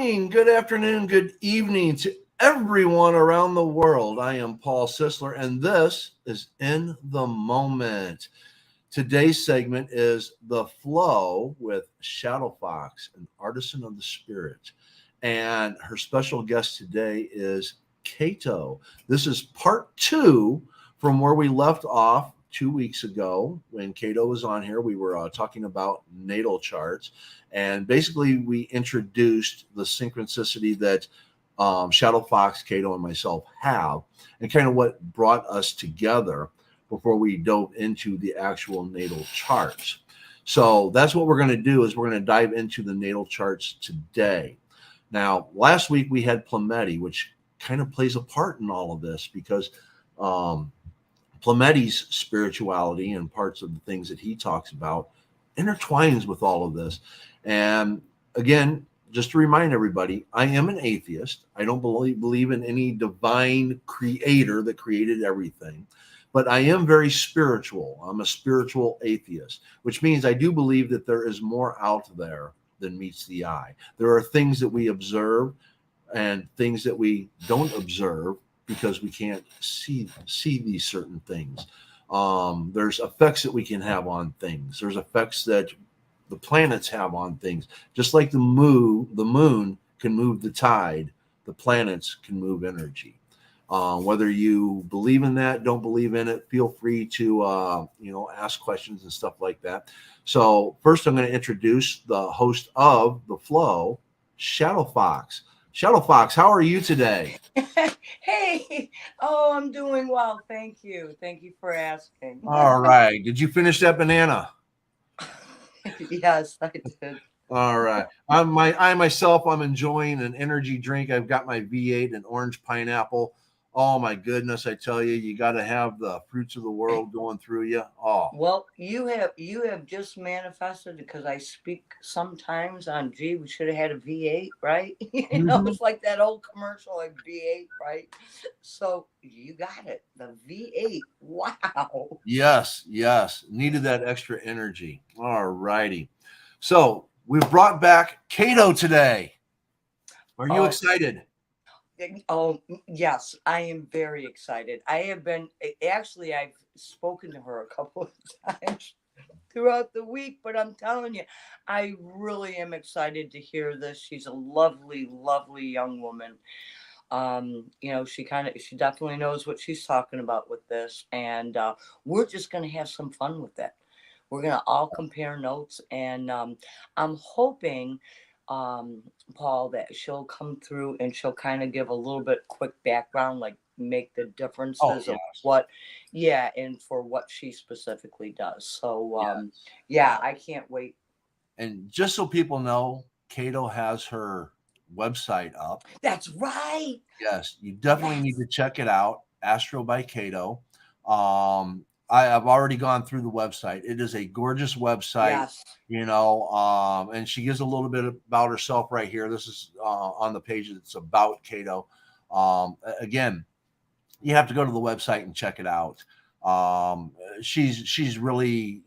morning, good afternoon, good evening to everyone around the world. I am Paul Sisler, and this is In the Moment. Today's segment is The Flow with Shadow Fox, an artisan of the spirit. And her special guest today is Kato. This is part two from where we left off 2 weeks ago when Kato was on here. We were talking about natal charts. And basically, we introduced the synchronicity that Shadow Fox, Kato, and myself have, and kind of what brought us together before we dove into the actual natal charts. So that's what we're going to do is we're going to dive into the natal charts today. Now, last week we had Plometti, which kind of plays a part in all of this because Plometti's spirituality and parts of the things that he talks about intertwines with all of this. And again, just to remind everybody, I am an atheist. I don't believe in any divine creator that created everything, but I am very spiritual. I'm a spiritual atheist, which means I do believe that there is more out there than meets the eye. There are things that we observe and things that we don't observe because we can't see these certain things. There's effects that we can have on things. There's effects that the planets have on things. Just like the moon can move the tide, the planets can move energy. Whether you believe in that, don't believe in it, feel free to ask questions and stuff like that. So first, I'm going to introduce the host of The Flow, Shadow Fox. Shadow Fox, how are you today? Hey, oh, I'm doing well. Thank you. Thank you for asking. All right. Did you finish that banana? Yes, I did. All right. I myself, I'm enjoying an energy drink. I've got my V8 and orange pineapple. Oh my goodness, I tell you, you got to have the fruits of the world going through you. Oh, Well, you have just manifested because I speak sometimes on G. We should have had a V8, right? mhm. It's like that old commercial, like V8, right? So you got it, the V8. Wow. Yes. Needed that extra energy. All righty. So we've brought back Kato today. Are you Oh, excited? Oh, yes, I am very excited. I have been actually I've spoken to her a couple of times throughout the week, but I'm telling you, I really am excited to hear this. She's a lovely, lovely young woman. She definitely knows what she's talking about with this, and we're just gonna have some fun with it. We're gonna all compare notes, and I'm hoping, um, Paul, that she'll come through and she'll kind of give a little bit quick background, like make the Oh, differences of yes. what, yeah, and for what she specifically does. So, Yes. yeah, Yeah. I can't wait. And just so people know, Kato has her website up. That's right. Yes, you definitely need Yes, to check it out. Astro by Kato. I have already gone through the website. It is a gorgeous website, yes. and she gives a little bit about herself right here. This is on the page that's about Kato. Again, you have to go to the website and check it out. She's really,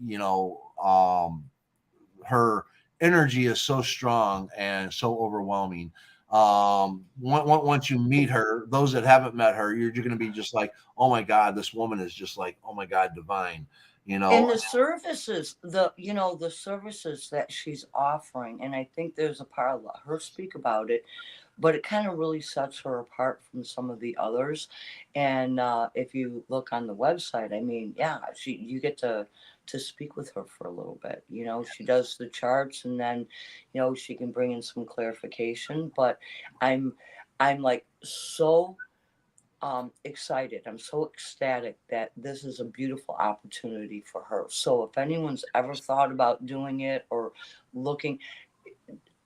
her energy is so strong and so overwhelming. Once you meet her, those that haven't met her, you're going to be just like, oh my God, this woman is just like, oh my God, divine. You And know, the services, the services that she's offering, and I think there's a part of her speak about it, but it kind of really sets her apart from some of the others. And if you look on the website, I mean, yeah, you get to speak with her for a little bit. She does the charts, and then she can bring in some clarification. But I'm I'm like so excited. I'm so ecstatic that this is a beautiful opportunity for her. So if anyone's ever thought about doing it or looking,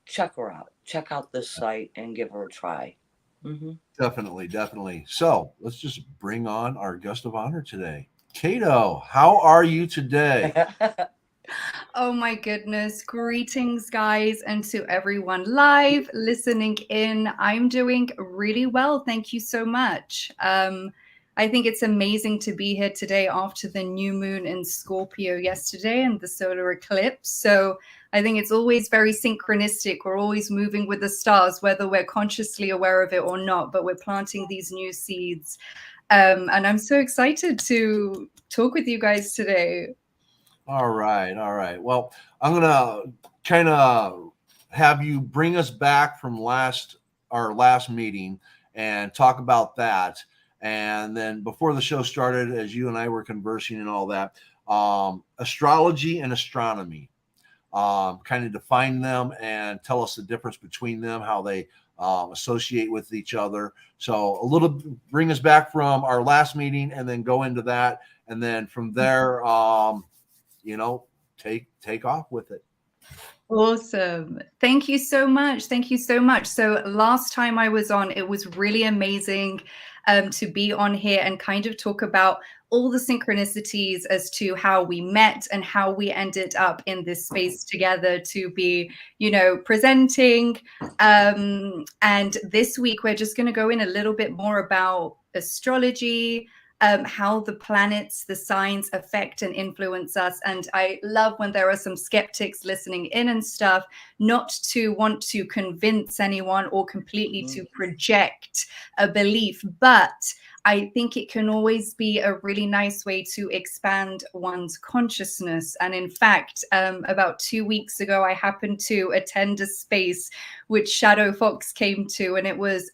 check her out. Check out this site and give her a try. Hmm. definitely. So let's just bring on our guest of honor today. Kato, how are you today? Oh my goodness. Greetings, guys, and to everyone live listening in. I'm doing really well. Thank you so much. I think it's amazing to be here today after the new moon in Scorpio yesterday and the solar eclipse. So I think it's always very synchronistic. We're always moving with the stars, whether we're consciously aware of it or not, but we're planting these new seeds. And I'm so excited to talk with you guys today. All right, all right. Well, I'm gonna kind of have you bring us back from our last meeting and talk about that. And then before the show started, as you and I were conversing and all that, astrology and astronomy, kind of define them and tell us the difference between them, how they associate with each other. So bring us back from our last meeting, and then go into that, and then from there. Take off with it. Awesome. Thank you so much. Thank you so much. So last time I was on, it was really amazing to be on here and kind of talk about all the synchronicities as to how we met and how we ended up in this space together to be, presenting. And this week, we're just going to go in a little bit more about astrology, how the planets, the signs affect and influence us. And I love when there are some skeptics listening in and stuff, not to want to convince anyone or completely to project a belief, but I think it can always be a really nice way to expand one's consciousness. And in fact, about 2 weeks ago, I happened to attend a space which Shadow Fox came to, and it was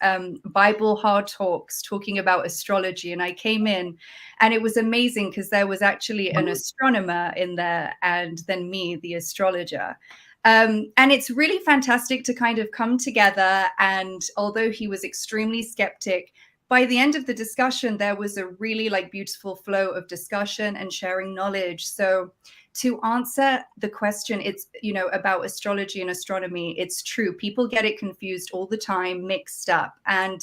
Bible Hard Talks talking about astrology. And I came in, and it was amazing because there was actually an astronomer in there, and then me, the astrologer. And it's really fantastic to kind of come together. And although he was extremely skeptic, by the end of the discussion, there was a really beautiful flow of discussion and sharing knowledge. So to answer the question, it's, about astrology and astronomy, it's true. People get it confused all the time, mixed up. And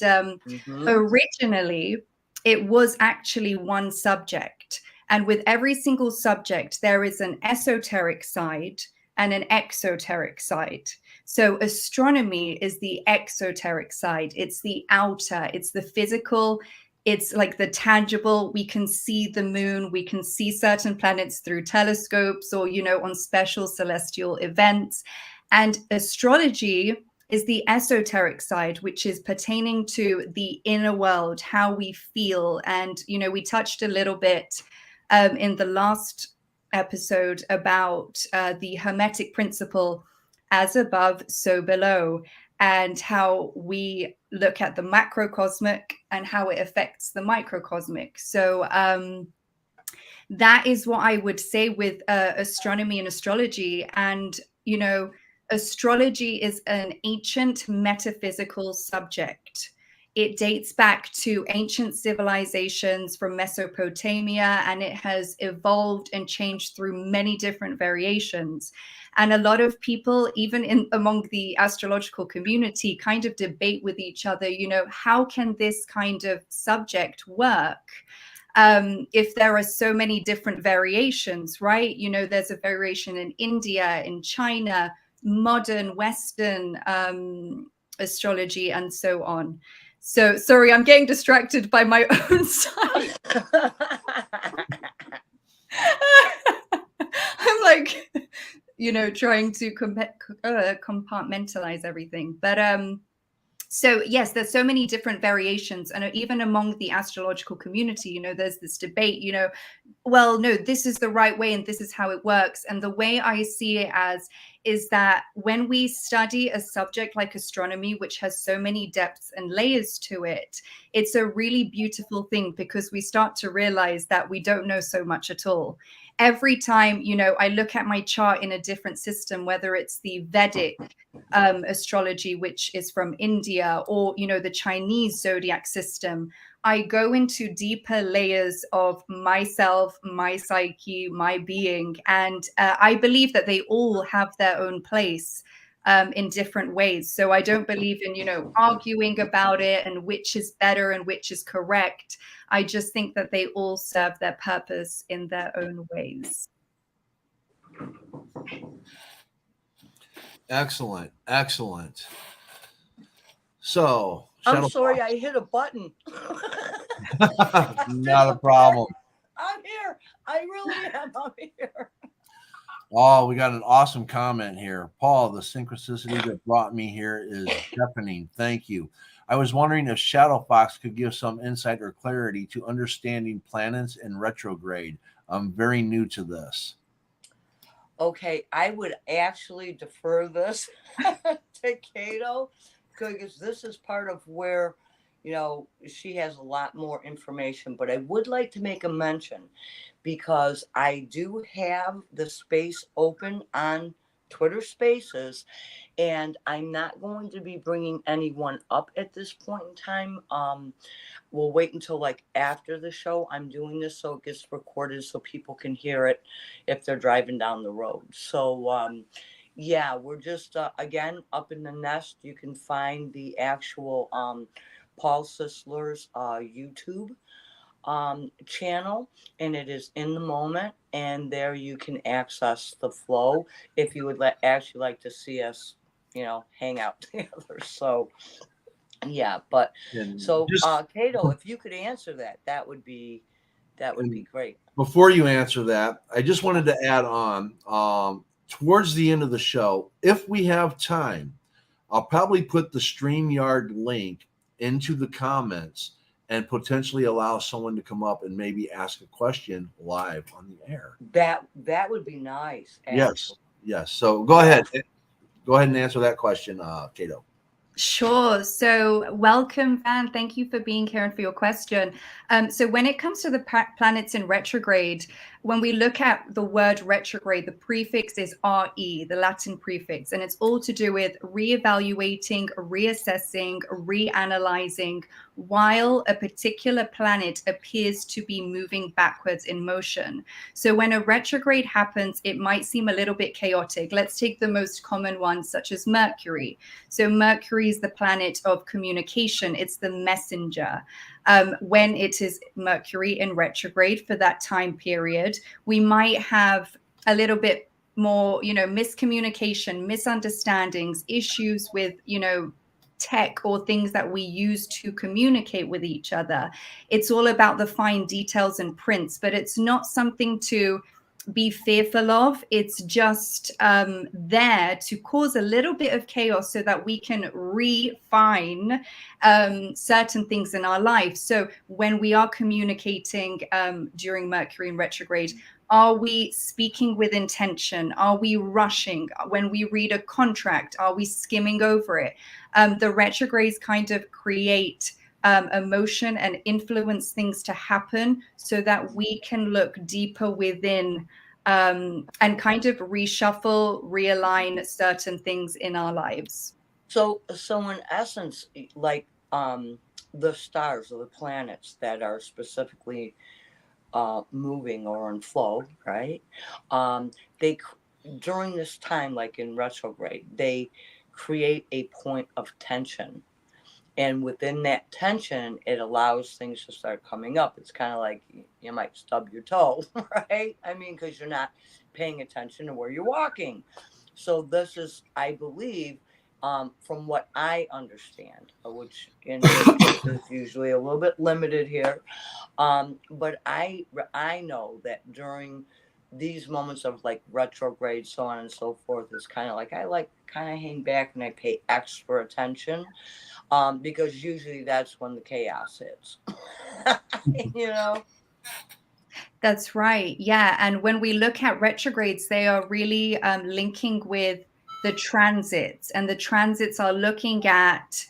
originally, it was actually one subject. And with every single subject, there is an esoteric side and an exoteric side. So astronomy is the exoteric side. It's the outer, it's the physical, it's like the tangible. We can see the moon, we can see certain planets through telescopes or, on special celestial events. And astrology is the esoteric side, which is pertaining to the inner world, how we feel. And, we touched a little bit in the last episode about the Hermetic principle, as above, so below, and how we look at the macrocosmic and how it affects the microcosmic. So that is what I would say with astronomy and astrology. And, astrology is an ancient metaphysical subject. It dates back to ancient civilizations from Mesopotamia, and it has evolved and changed through many different variations. And a lot of people, even among the astrological community, kind of debate with each other, how can this kind of subject work? If there are so many different variations, right? There's a variation in India, in China, modern Western astrology, and so on. So sorry, I'm getting distracted by my own side. I'm like, trying to compartmentalize everything. But so yes, there's so many different variations, and even among the astrological community, there's this debate, well, no, this is the right way and this is how it works. And the way I see it as is that when we study a subject like astronomy, which has so many depths and layers to it, it's a really beautiful thing because we start to realize that we don't know so much at all. Every time, I look at my chart in a different system, whether it's the Vedic astrology, which is from India, or, the Chinese zodiac system, I go into deeper layers of myself, my psyche, my being. And I believe that they all have their own place in different ways. So I don't believe in, arguing about it and which is better and which is correct. I just think that they all serve their purpose in their own ways. Excellent. Excellent. So, I'm Shadow sorry, I hit a button. Fox. I'm Not a disappeared. problem. I'm here. I really am. I'm here. Oh, we got an awesome comment here. Paul, the synchronicity that brought me here is deafening. Thank you. I was wondering if Shadow Fox could give some insight or clarity to understanding planets in retrograde. I'm very new to this. Okay, I would actually defer this to Kato because this is part of where, she has a lot more information. But I would like to make a mention because I do have the space open on Twitter Spaces, and I'm not going to be bringing anyone up at this point in time. We'll wait until like after the show. I'm doing this so it gets recorded so people can hear it if they're driving down the road. So yeah, we're just again up in the nest. You can find the actual Paul Sisler's YouTube channel, and it is in the moment, and there you can access the flow if you would actually like to see us hang out together. So yeah, but And so just Kato, if you could answer that, that would be great. before you answer that, I just wanted to add on towards the end of the show, if we have time, I'll probably put the StreamYard link into the comments and potentially allow someone to come up and maybe ask a question live on the air. That would be nice, Yes, actually. yes. So go ahead. Go ahead and answer that question, Kato. Sure. So, welcome, Van. Thank you for being here and for your question. So, when it comes to the planets in retrograde, when we look at the word retrograde, the prefix is RE, the Latin prefix, and it's all to do with reevaluating, reassessing, reanalyzing while a particular planet appears to be moving backwards in motion. So, when a retrograde happens, it might seem a little bit chaotic. Let's take the most common ones, such as Mercury. So Mercury is the planet of communication. It's the messenger. When it is Mercury in retrograde for that time period, we might have a little bit more, miscommunication, misunderstandings, issues with, tech or things that we use to communicate with each other. It's all about the fine details and prints, but it's not something to be fearful of. It's just there to cause a little bit of chaos so that we can refine certain things in our life. So when we are communicating during Mercury in retrograde, are we speaking with intention? Are we rushing? When we read a contract, are we skimming over it? The retrogrades kind of create emotion and influence things to happen so that we can look deeper within and kind of reshuffle, realign certain things in our lives. So in essence, like the stars or the planets that are specifically moving or in flow, right? They during this time, like in retrograde, they create a point of tension, and within that tension, it allows things to start coming up. It's kind of like you might stub your toe, right? I mean, because you're not paying attention to where you're walking. So this is, I believe, from what I understand, which in this case is usually a little bit limited here, but I know that during these moments of like retrograde, so on and so forth, is kind of like I like kind of hang back and I pay extra attention, because usually that's when the chaos hits. you know. That's right. Yeah. And when we look at retrogrades, they are really linking with the transits, and the transits are looking at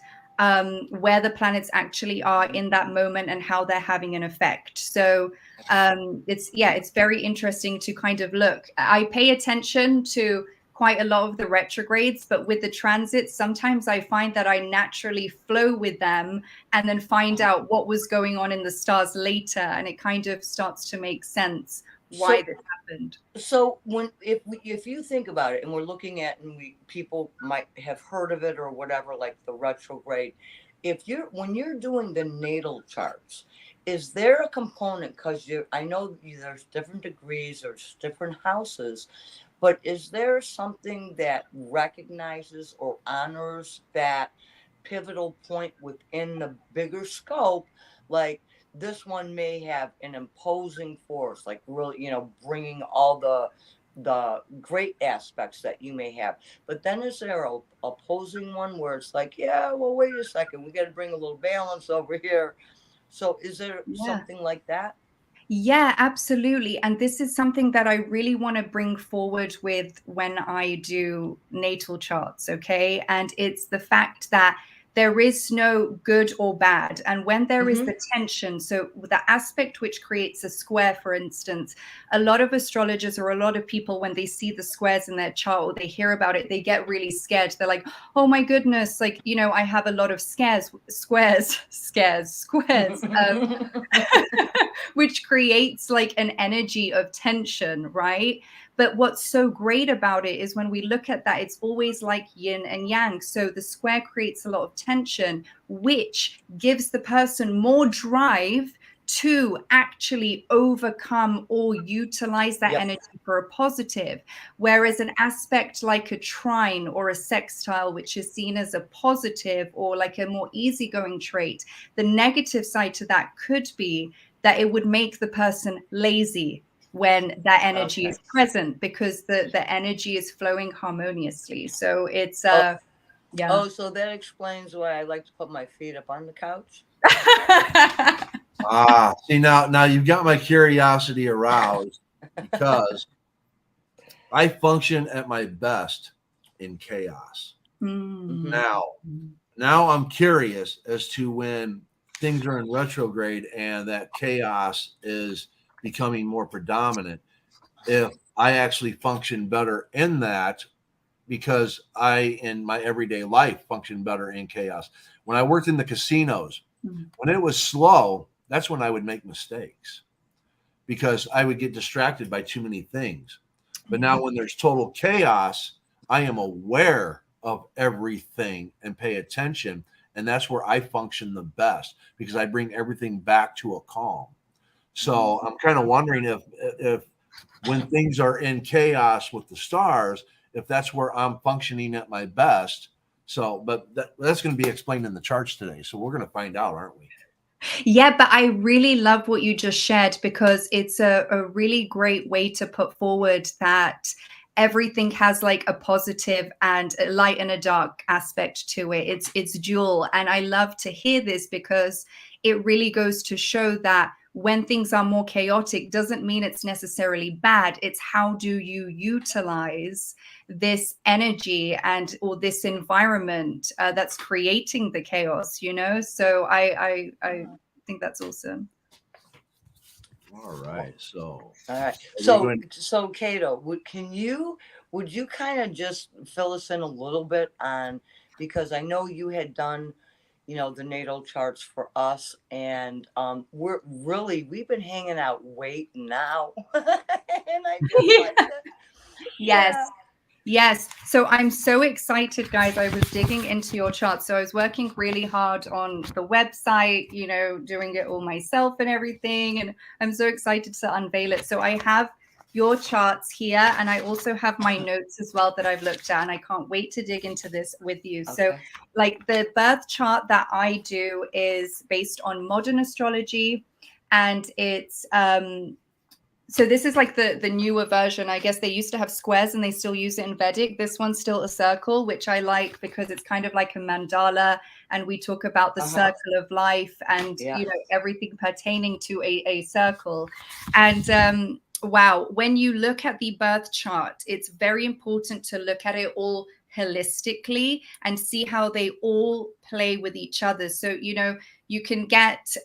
where the planets actually are in that moment and how they're having an effect. So it's very interesting to kind of look. I pay attention to quite a lot of the retrogrades, but with the transits, sometimes I find that I naturally flow with them and then find out what was going on in the stars later, and it kind of starts to make sense why So this happened. so when if you think about it, and we're looking at, and we people might have heard of it or whatever, like the retrograde, if you're when you're doing the natal charts, is there a component, because I know there's different degrees, there's different houses, but is there something that recognizes or honors that pivotal point within the bigger scope. Like this one may have an imposing force, like really, bringing all the great aspects that you may have. But then is there a opposing one where it's like, yeah, well, wait a second, we got to bring a little balance over here. So is there Yeah. something like that? Yeah, absolutely. And this is something that I really want to bring forward with when I do natal charts, okay? And it's the fact that there is no good or bad. And when there is Mm-hmm. the tension, so the aspect which creates a square, for instance, a lot of astrologers or a lot of people, when they see the squares in their chart or they hear about it, they get really scared. They're like, oh my goodness, like, I have a lot of squares, which creates like an energy of tension, right? But what's so great about it is when we look at that, it's always like yin and yang. So the square creates a lot of tension, which gives the person more drive to actually overcome or utilize that Yep. energy for a positive. Whereas an aspect like a trine or a sextile, which is seen as a positive or like a more easygoing trait, the negative side to that could be that it would make the person lazy when that energy Okay. is present, because the energy is flowing harmoniously. So it's Oh, yeah. so that explains why I like to put my feet up on the couch. See, now you've got my curiosity aroused because I function at my best in chaos. Mm. Now I'm curious as to when things are in retrograde and that chaos is becoming more predominant, if I actually function better in that, because I, in my everyday life, function better in chaos. When I worked in the casinos, when it was slow, that's when I would make mistakes because I would get distracted by too many things. But now when there's total chaos, I am aware of everything and pay attention. And that's where I function the best because I bring everything back to a calm. So I'm kind of wondering if when things are in chaos with the stars, if that's where I'm functioning at my best. So, but that's going to be explained in the charts today. So we're going to find out, aren't we? Yeah, but I really love what you just shared, because it's a really great way to put forward that everything has like a positive and a light and a dark aspect to it. It's dual. And I love to hear this because it really goes to show that when things are more chaotic doesn't mean it's necessarily bad. It's how do you utilize this energy and or this environment that's creating the chaos, So I think that's awesome. All right. So, All right. we're going. So Kato, would you kind of just fill us in a little bit on, because I know you had done, the natal charts for us, and we've been hanging out waiting now, and I just like to, Yes. yeah. Yes. So I'm so excited, guys. I was digging into your chart. So I was working really hard on the website, doing it all myself and everything. And I'm so excited to unveil it. So I have your charts here, and I also have my notes as well that I've looked at, and I can't wait to dig into this with you. Okay. So like the birth chart that I do is based on modern astrology, and it's so this is like the newer version. I guess they used to have squares and they still use it in Vedic. This one's still a circle, which I like because it's kind of like a mandala. And we talk about the circle of life and, everything pertaining to a circle. And wow, when you look at the birth chart, it's very important to look at it all holistically and see how they all play with each other. So, you can get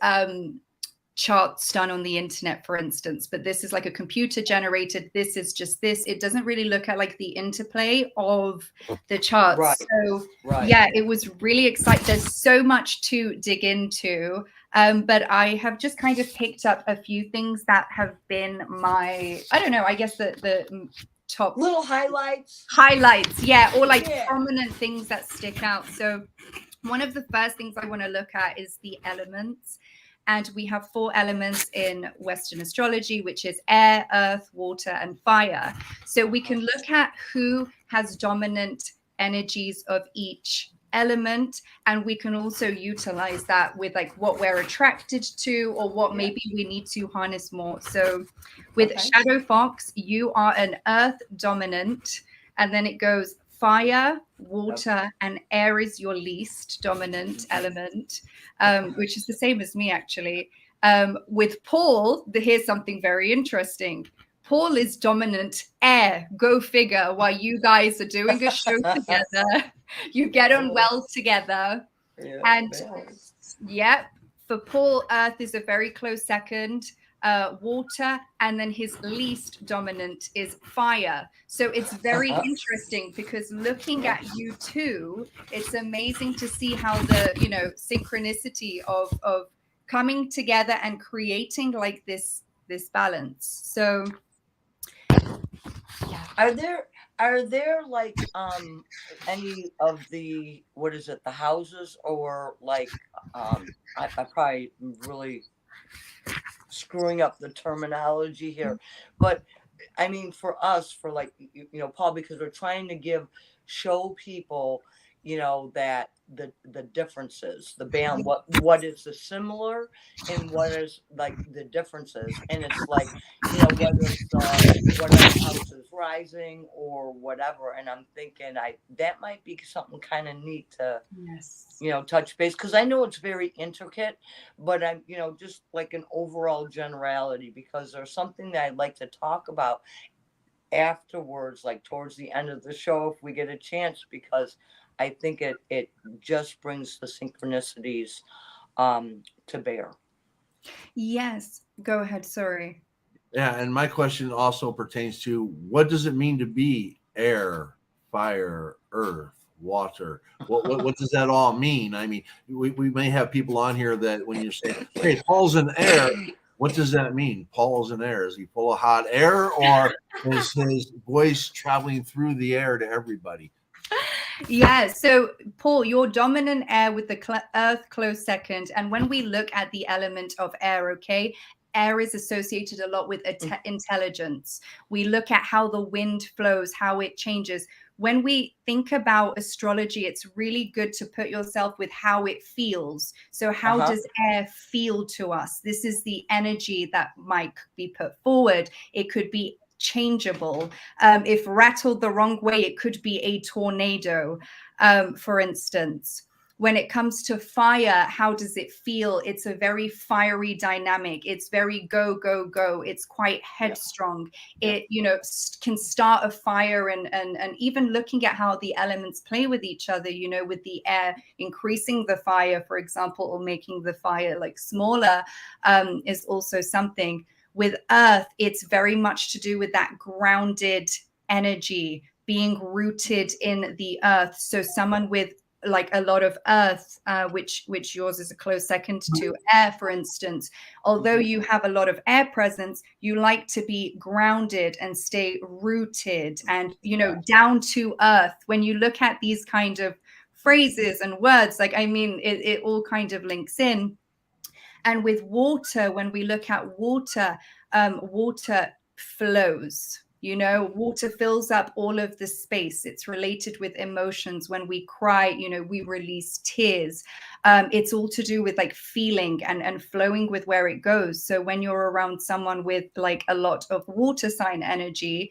charts done on the internet, for instance, but this is like a computer generated. This is just this. It doesn't really look at like the interplay of the charts. Right. So yeah, it was really exciting. There's so much to dig into. But I have just kind of picked up a few things that have been I don't know, I guess the top little highlights. Yeah, or like prominent things that stick out. So one of the first things I want to look at is the elements. And we have 4 elements in Western astrology, which is air, earth, water, and fire. So we can look at who has dominant energies of each element, and we can also utilize that with like what we're attracted to or what maybe we need to harness more. So with Shadow Fox, you are an earth dominant, and then it goes fire, water, and air is your least dominant element, which is the same as me actually. With Paul, here's something very interesting. Paul is dominant air, go figure, while you guys are doing a show together. You get on well together. And for Paul, earth is a very close second, water, and then his least dominant is fire. So it's very interesting because looking at you two, it's amazing to see how the, synchronicity of coming together and creating like this balance. So yeah. Are there like any of the, what is it, the houses, or like I probably really screwing up the terminology here, but I mean for us, for like Paul, because we're trying to show people that the differences, the band, what is the similar and what is like the differences, and it's like whether it's whatever house is rising or whatever, and I'm thinking that might be something kind of neat to touch base, because I know it's very intricate, but I'm just like an overall generality, because there's something that I'd like to talk about afterwards, like towards the end of the show if we get a chance, because I think it just brings the synchronicities to bear. Yes, go ahead. Sorry. Yeah, and my question also pertains to, what does it mean to be air, fire, earth, water? What does that all mean? I mean, we may have people on here that when you're saying, hey, Paul's in air, what does that mean? Paul's in air. Is he full of hot air, or is his voice traveling through the air to everybody? Yeah, so Paul, you're dominant air with the earth close second. And when we look at the element of air, okay, air is associated a lot with intelligence. We look at how the wind flows, how it changes. When we think about astrology, it's really good to put yourself with how it feels. So how does air feel to us? This is the energy that might be put forward. It could be changeable. If rattled the wrong way, it could be a tornado, for instance. When it comes to fire, how does it feel? It's a very fiery dynamic. It's very go, go, go. It's quite headstrong. It, can start a fire, and even looking at how the elements play with each other, with the air increasing the fire, for example, or making the fire like smaller, is also something. With earth, it's very much to do with that grounded energy, being rooted in the earth. So someone with like a lot of earth, which yours is a close second to air, for instance, although you have a lot of air presence, you like to be grounded and stay rooted and, down to earth. When you look at these kind of phrases and words, like, I mean, it all kind of links in. And with water, when we look at water, water flows. Water fills up all of the space. It's related with emotions. When we cry, we release tears. It's all to do with like feeling and flowing with where it goes. So when you're around someone with like a lot of water sign energy,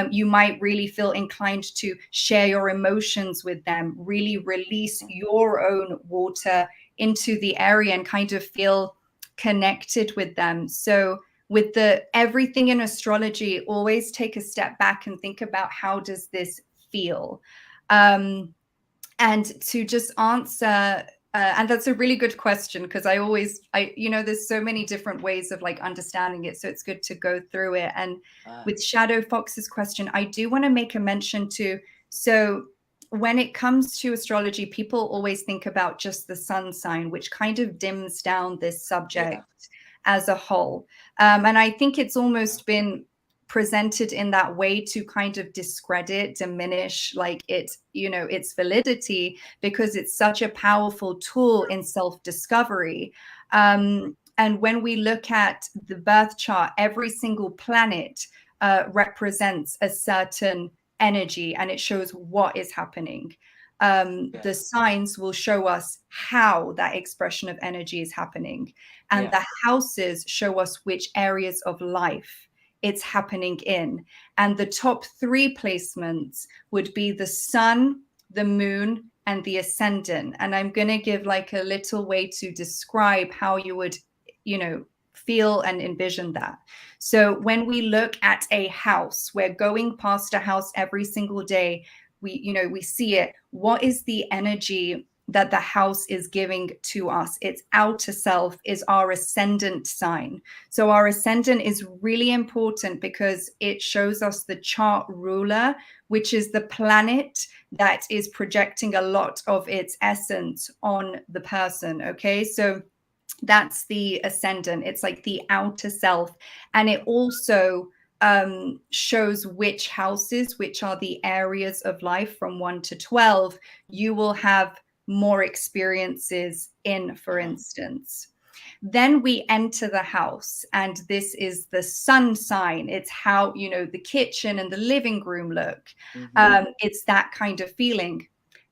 you might really feel inclined to share your emotions with them, really release your own water into the area and kind of feel connected with them. So with everything in astrology, always take a step back and think about, how does this feel? And to just answer, and that's a really good question, because there's so many different ways of like understanding it. So it's good to go through it. And with Shadow Fox's question, I do want to make a mention to, so when it comes to astrology, people always think about just the sun sign, which kind of dims down this subject as a whole. And I think it's almost been presented in that way to kind of discredit, diminish like its validity, because it's such a powerful tool in self-discovery. And when we look at the birth chart, every single planet represents a certain energy, and it shows what is happening. the signs will show us how that expression of energy is happening. And the houses show us which areas of life it's happening in. And the top 3 placements would be the sun, the moon, and the ascendant. And I'm going to give like a little way to describe how you would, feel and envision that. So when we look at a house, we're going past a house every single day. We see it. What is the energy that the house is giving to us? Its outer self is our ascendant sign. So our ascendant is really important because it shows us the chart ruler, which is the planet that is projecting a lot of its essence on the person. Okay, so that's the ascendant. It's like the outer self. And it also shows which houses, which are the areas of life from 1 to 12, you will have more experiences in, for instance. Then we enter the house, and this is the sun sign. It's how, the kitchen and the living room look. It's that kind of feeling.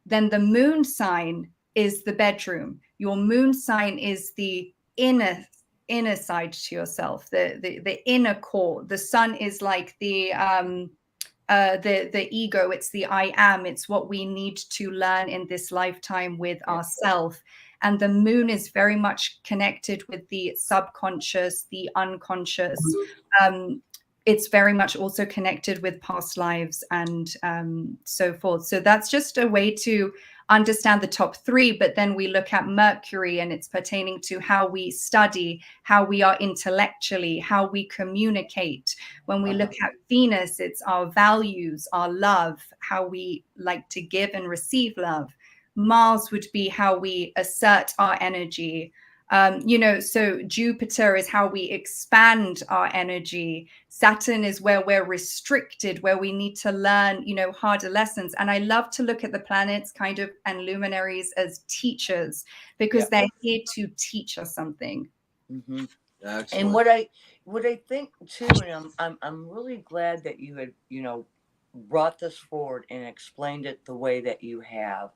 Then the moon sign is the bedroom. Your moon sign is the inner side to yourself, the inner core. The sun is like the ego. It's the I am. It's what we need to learn in this lifetime with ourselves. And the moon is very much connected with the subconscious, the unconscious. It's very much also connected with past lives and so forth. So that's just a way to understand the top 3. But then we look at Mercury, and it's pertaining to how we study, how we are intellectually, how we communicate. When we look at Venus, it's our values, our love, how we like to give and receive love. Mars would be how we assert our energy. So Jupiter is how we expand our energy. Saturn is where we're restricted, where we need to learn, harder lessons. And I love to look at the planets kind of and luminaries as teachers, because they're here to teach us something. And what I think too, and I'm really glad that you had, brought this forward and explained it the way that you have.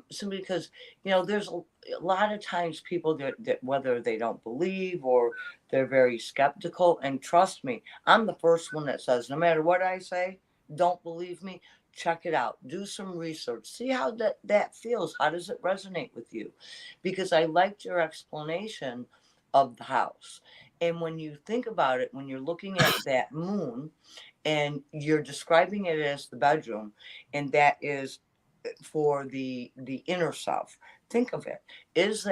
Simply because, there's a lot of times people that whether they don't believe or they're very skeptical, and trust me, I'm the first one that says, no matter what I say, don't believe me, check it out, do some research, see how that feels, how does it resonate with you? Because I liked your explanation of the house. And when you think about it, when you're looking at that moon and you're describing it as the bedroom, and that is for the inner self, think of it, does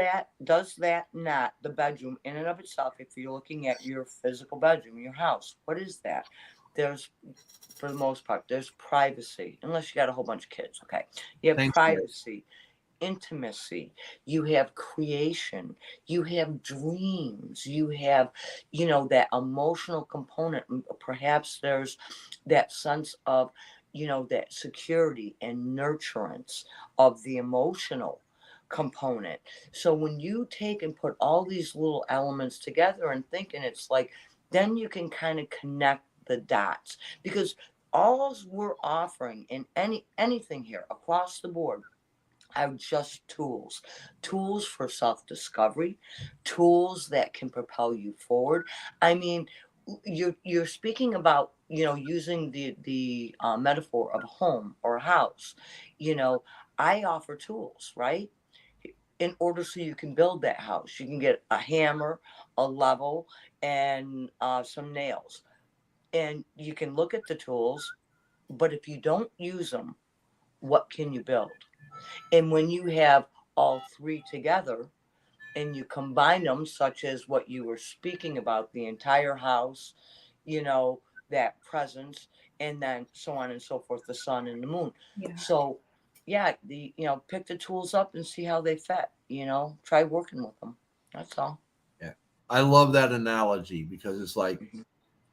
that not, the bedroom in and of itself, if you're looking at your physical bedroom, your house, what is that? There's, for the most part, there's privacy, unless you got a whole bunch of kids. Okay, you have privacy, intimacy, you have creation, you have dreams, you have, that emotional component. Perhaps there's that sense of, that security and nurturance of the emotional component. So when you take and put all these little elements together and thinking, it's like, then you can kind of connect the dots, because all we're offering in anything here across the board are just tools for self-discovery, tools that can propel you forward. I mean, you're speaking about, using the metaphor of a home or a house. I offer tools, right, in order so you can build that house. You can get a hammer, a level, and some nails, and you can look at the tools, but if you don't use them, what can you build? And when you have all 3 together and you combine them, such as what you were speaking about, the entire house, that presence, and then so on and so forth, the sun and the moon. So pick the tools up and see how they fit, try working with them. That's all. Yeah. I love that analogy, because it's like,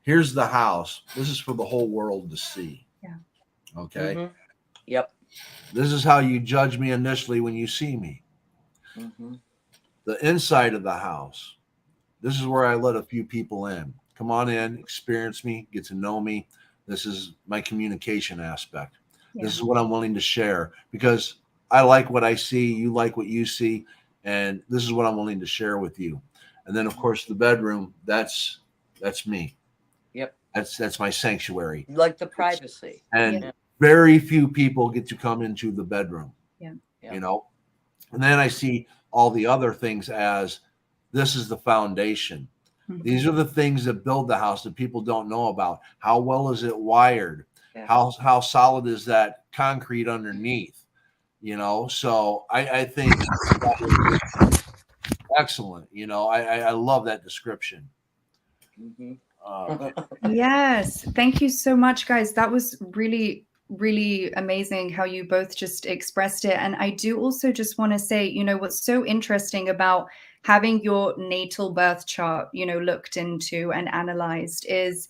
here's the house. This is for the whole world to see. Yeah. Okay. Yep. This is how you judge me initially when you see me. The inside of the house. This is where I let a few people in. Come on in, experience me, get to know me. This is my communication aspect. Yeah. This is what I'm willing to share because I like what I see, you like what you see, and this is what I'm willing to share with you. And then of course the bedroom, that's me. Yep. That's my sanctuary. Like the privacy. And Yeah. very few people get to come into the bedroom, Yeah. Yeah. you know. And then I see all the other things as this is the foundation. Mhm. These are the things that build the house that people don't know about. How well is it wired? Yeah. How solid is that concrete underneath? You know, so I think that is excellent. You know, I love that description. Mhm. Okay. Yes. Thank you so much, guys. That was really, really amazing how you both just expressed it. And I do also just want to say, you know, what's so interesting about having your natal birth chart, you know, looked into and analyzed is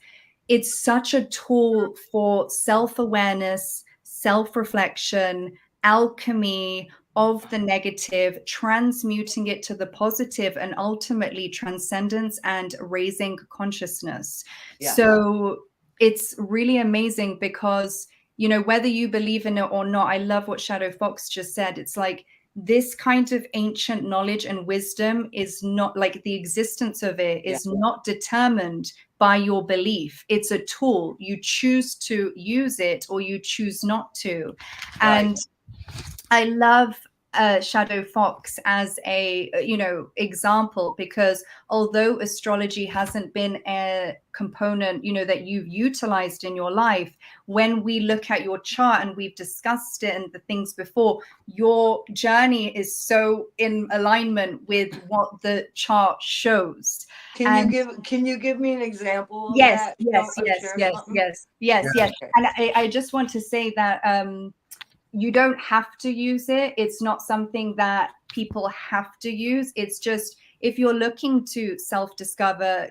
it's such a tool for self-awareness, self-reflection, alchemy of the negative, transmuting it to the positive, and ultimately transcendence and raising consciousness. Yeah. So it's really amazing because, you know, whether you believe in it or not, I love what Shadow Fox just said. It's like this kind of ancient knowledge and wisdom is not like the existence of it is not determined by your belief. It's a tool. You choose to use it or you choose not to. Right. And I love Shadow Fox as a example, because although astrology hasn't been a component that you've utilized in your life, when we look at your chart, and we've discussed it and the things before, your journey is so in alignment with what the chart shows. Can you give me an example of Yes, that? yes, yes, Share yes, something? yes, yes, Yeah. yes. And I just want to say that you don't have to use it. It's not something that people have to use. It's just if you're looking to self-discover,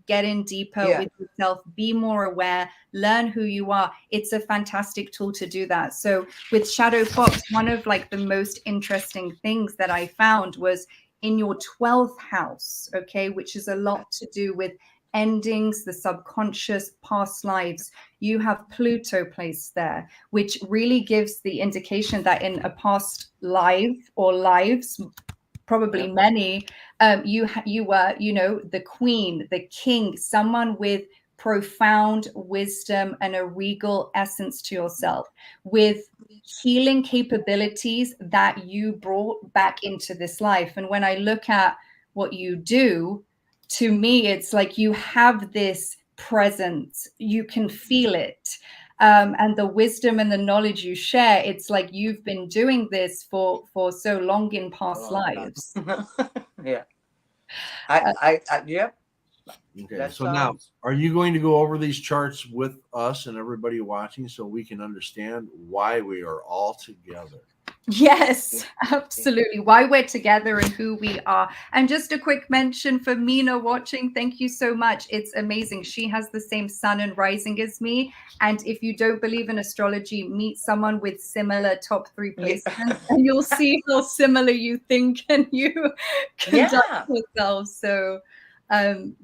get in deeper with yourself, be more aware, learn who you are. It's a fantastic tool to do that. So with Shadow Fox, one of like the most interesting things that I found was in your 12th house, okay, which is a lot to do with endings, the subconscious, past lives. You have Pluto placed there, which really gives the indication that in a past life or lives, probably many, you were, the queen, the king, someone with profound wisdom and a regal essence to yourself, with healing capabilities that you brought back into this life. And when I look at what you do, to me, it's like you have this presence, you can feel it. And the wisdom and the knowledge you share, it's like you've been doing this for so long in past lives. Yeah. I yep. Okay. That So now, sounds. are you going to go over these charts with us and everybody watching so we can understand why we are all together? Yes, absolutely. Why we're together and who we are. And just a quick mention for Mina watching. Thank you so much. It's amazing. She has the same sun and rising as me. And if you don't believe in astrology, meet someone with similar top 3 placements and you'll see how similar you think and you conduct yourself. So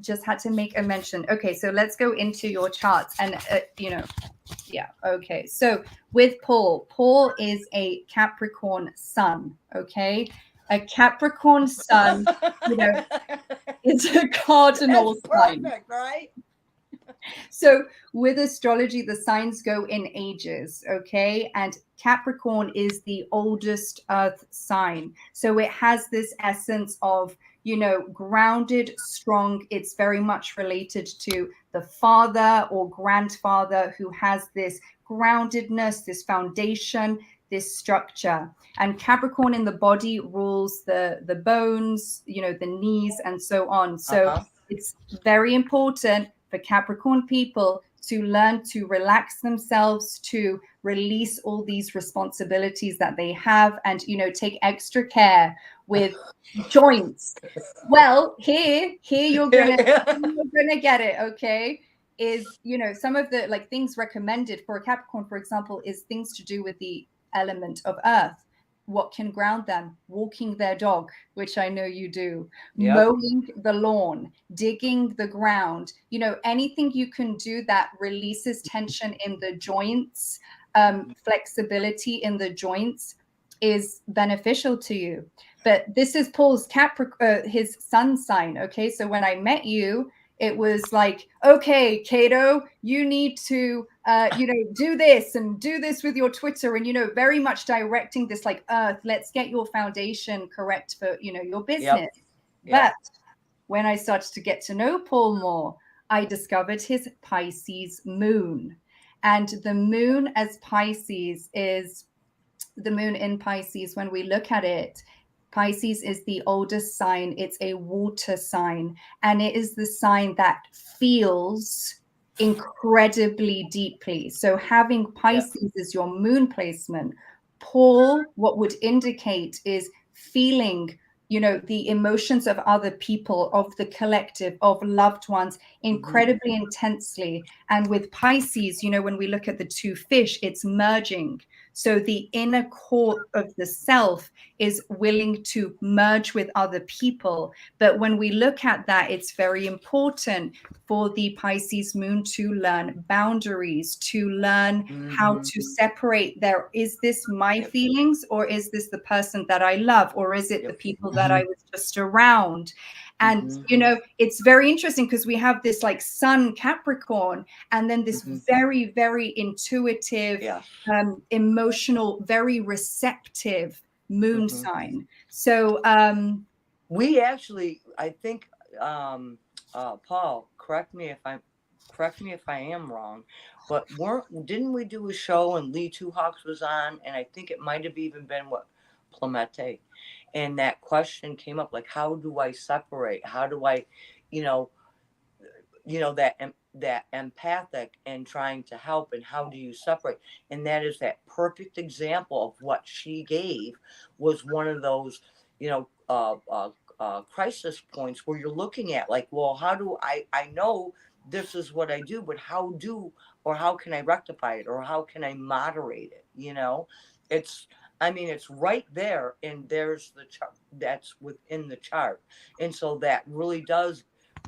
just had to make a mention. Okay, so let's go into your charts. And yeah, okay. So with Paul is a Capricorn sun, okay? A Capricorn sun, is a cardinal sign. Perfect, right? So with astrology, the signs go in ages, okay? And Capricorn is the oldest earth sign. So it has this essence of, grounded, strong. It's very much related to the father or grandfather who has this groundedness, this foundation, this structure. And Capricorn in the body rules the bones, the knees, and so on. So it's very important for Capricorn people to learn to relax themselves, to release all these responsibilities that they have, and take extra care with joints. Well, here you're gonna get it, okay? Is some of the like things recommended for a Capricorn, for example, is things to do with the element of earth. What can ground them? Walking their dog, which I know you do, mowing the lawn, digging the ground, anything you can do that releases tension in the joints, flexibility in the joints is beneficial to you. But this is Paul's his sun sign. Okay, so when I met you, it was like, okay, Kato, you need to, do this and do this with your Twitter, and very much directing this like, Earth, let's get your foundation correct for your business. But when I started to get to know Paul more, I discovered his Pisces moon, and the moon as Pisces is the moon in Pisces. When we look at it, Pisces is the oldest sign. It's a water sign, and it is the sign that feels incredibly deeply. So having Pisces as your moon placement, Paul, what would indicate is feeling, the emotions of other people, of the collective, of loved ones incredibly intensely. And with Pisces, when we look at the two fish, it's merging. So the inner core of the self is willing to merge with other people. But when we look at that, it's very important for the Pisces moon to learn boundaries, to learn how to separate is this my feelings, or is this the person that I love, or is it the people that I was just around? And, it's very interesting because we have this like sun Capricorn, and then this very, very intuitive, emotional, very receptive moon sign. So we actually, I think, Paul, correct me if I am wrong, but didn't we do a show and Lee Two Hawks was on, and I think it might have even been Clemente, and that question came up, like, how do I separate? How do I, that empathic and trying to help, and how do you separate? And that is that perfect example of what she gave, was one of those, crisis points where you're looking at, like, well, how do I know this is what I do, but how can I rectify it, or how can I moderate it? It's right there, and there's the chart that's within the chart. And so that really does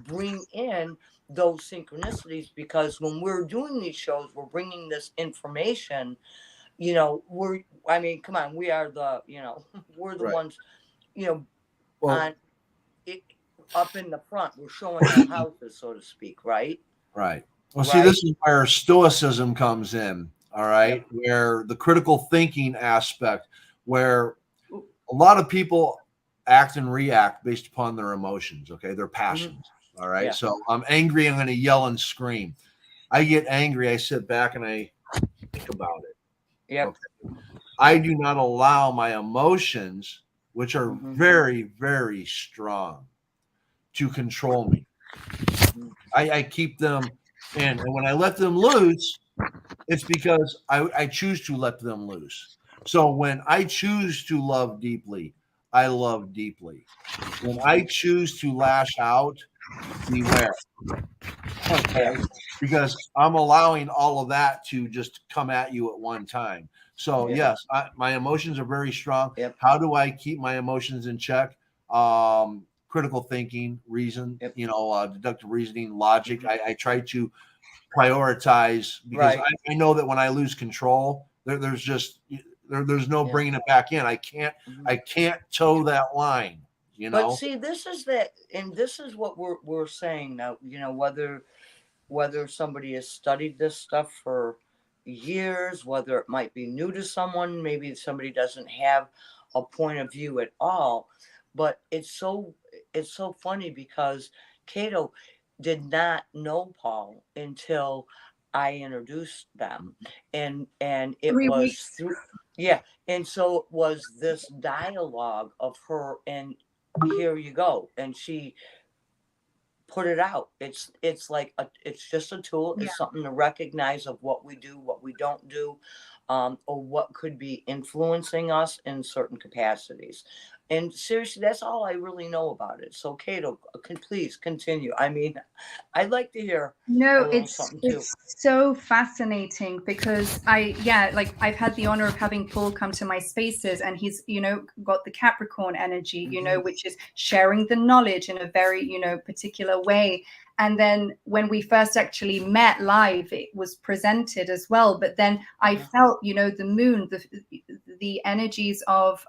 bring in those synchronicities, because when we're doing these shows, we're bringing this information, come on, we are the, we're the ones, on it, up in the front, we're showing our houses, so to speak, right? Right. Well, see, this is where stoicism comes in, all right, where the critical thinking aspect, where a lot of people act and react based upon their emotions, okay, their passions, all right? So I'm angry, I'm going to yell and scream. I get angry, I sit back and I think about it. Yeah. Okay? I do not allow my emotions, which are very, very strong, to control me. I keep them in, and when I let them loose, it's because I choose to let them loose. So when I choose to love deeply, I love deeply. When I choose to lash out, beware. Okay, because I'm allowing all of that to just come at you at one time. So yes, my emotions are very strong. How do I keep my emotions in check? Critical thinking, reason, deductive reasoning, logic. I try to prioritize, because I know that when I lose control, there's no bringing it back in. I can't toe that line. But see, this is what we're saying now. Whether somebody has studied this stuff for years, whether it might be new to someone, maybe somebody doesn't have a point of view at all. But it's so funny, because Kato did not know Paul until I introduced them, and it 3 was weeks. through, and so it was this dialogue of her, and here you go, and she put it out. It's like it's just a tool. It's something to recognize of what we do, what we don't do, or what could be influencing us in certain capacities. And seriously, that's all I really know about it. So, Kato, please continue. I'd like to hear No, a little something too. it's so fascinating, because I've had the honor of having Paul come to my spaces, and he's, got the Capricorn energy, which is sharing the knowledge in a very, particular way. And then when we first actually met live, it was presented as well. But then I felt, you know, the moon, the energies of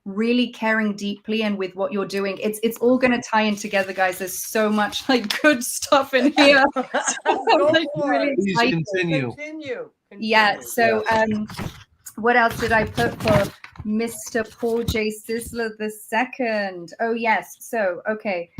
really caring deeply and with what you're doing. It's all going to tie in together, guys. There's so much like good stuff in here. Go Like, for really it. Please excited. continue. Yeah. So Yes. what else did I put for Mr. Paul J. Sisler II? Oh, yes. So, okay.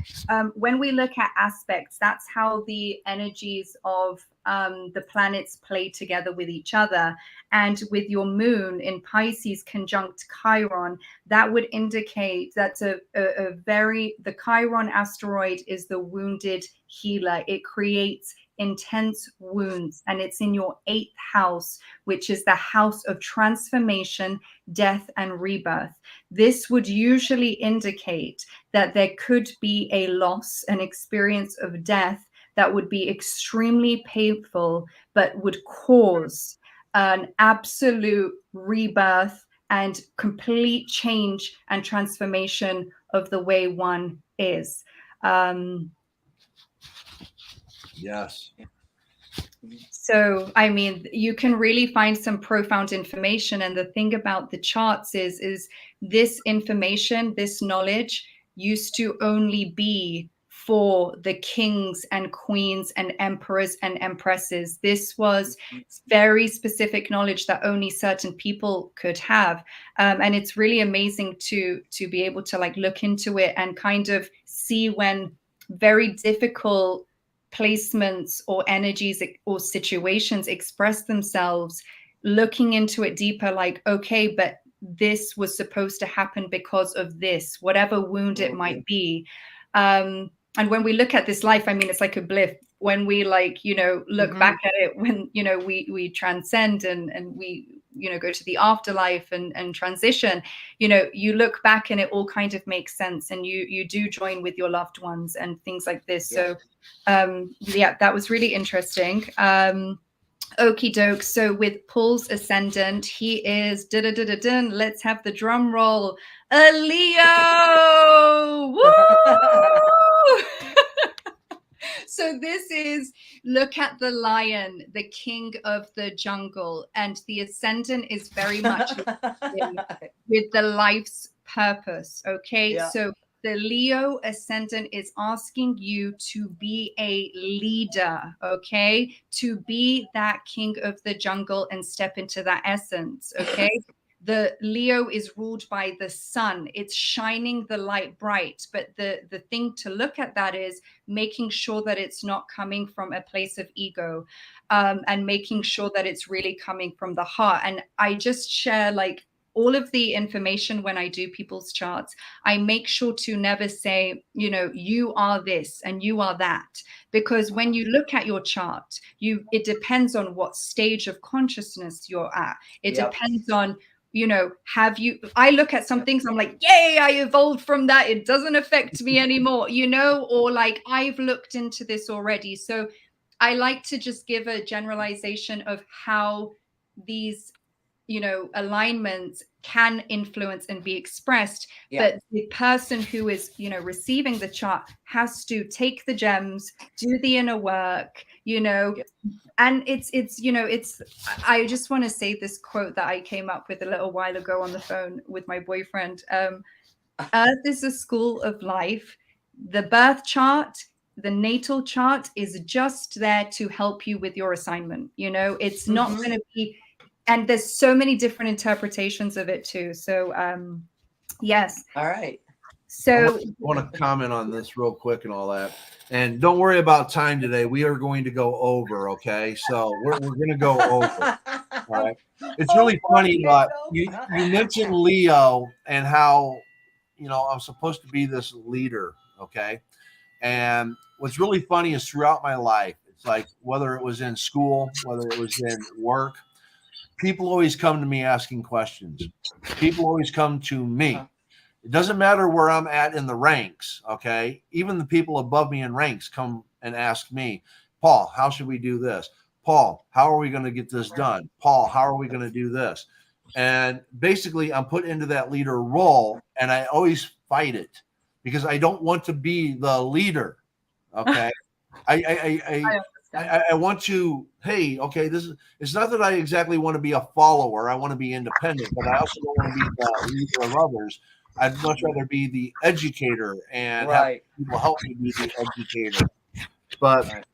When we look at aspects, that's how the energies of the planets play together with each other. And with your moon in Pisces conjunct Chiron, that would indicate that's the Chiron asteroid is the wounded healer. It creates intense wounds, and it's in your 8th house, which is the house of transformation, death, and rebirth. This would usually indicate that there could be a loss, an experience of death that would be extremely painful, but would cause an absolute rebirth and complete change and transformation of the way one is. Yes. So, I mean, you can really find some profound information. And the thing about the charts is this information, this knowledge used to only be for the kings and queens and emperors and empresses. This was very specific knowledge that only certain people could have. And it's really amazing to be able to like look into it and kind of see when very difficult placements or energies or situations express themselves, looking into it deeper, like, okay, but this was supposed to happen because of this, whatever wound it might be. And when we look at this life, I mean, it's like a blip. When we like, you know, look back at it, when, you know, we transcend and we, you know, go to the afterlife and transition, you know, you look back and it all kind of makes sense, and you do join with your loved ones and things like this. So yeah, that was really interesting. Okie doke. So with Paul's ascendant, he is let's have the drum roll. A Leo. Woo! So this is, look at the lion, the king of the jungle, and the ascendant is very much with the life's purpose. Okay, yeah. So the Leo ascendant is asking you to be a leader, okay, to be that king of the jungle and step into that essence. Okay. The Leo is ruled by the sun. It's shining the light bright. But the thing to look at that is making sure that it's not coming from a place of ego, and making sure that it's really coming from the heart. And I just share like all of the information when I do people's charts. I make sure to never say, you know, you are this and you are that. Because when you look at your chart, it depends on what stage of consciousness you're at. It depends on, you know, I look at some things, I'm like, yay, I evolved from that. It doesn't affect me anymore, you know, or like I've looked into this already. So I like to just give a generalization of how these, you know, alignments can influence and be expressed. But the person who is, you know, receiving the chart has to take the gems, do the inner work, you know. And it's, you know, I just want to say this quote that I came up with a little while ago on the phone with my boyfriend. Earth is a school of life. The birth chart, the natal chart is just there to help you with your assignment. You know, it's not going to be, and there's so many different interpretations of it too. So, yes. All right. So I want to comment on this real quick and all that. And don't worry about time today. We are going to go over. Okay. So we're going to go over. All right. It's really funny. You mentioned Leo and how, you know, I'm supposed to be this leader. Okay. And what's really funny is throughout my life, it's like whether it was in school, whether it was in work, people always come to me asking questions. People always come to me. It doesn't matter where I'm at in the ranks, okay? Even the people above me in ranks come and ask me, Paul, how should we do this? Paul, how are we going to get this done? Paul, how are we going to do this? And basically, I'm put into that leader role, and I always fight it because I don't want to be the leader, okay? I understand. I want to, hey, okay, this is, it's not that I exactly want to be a follower. I want to be independent, but I also don't want to be the leader of others. I'd much rather be the educator and have Right. people help me be the educator. But Right.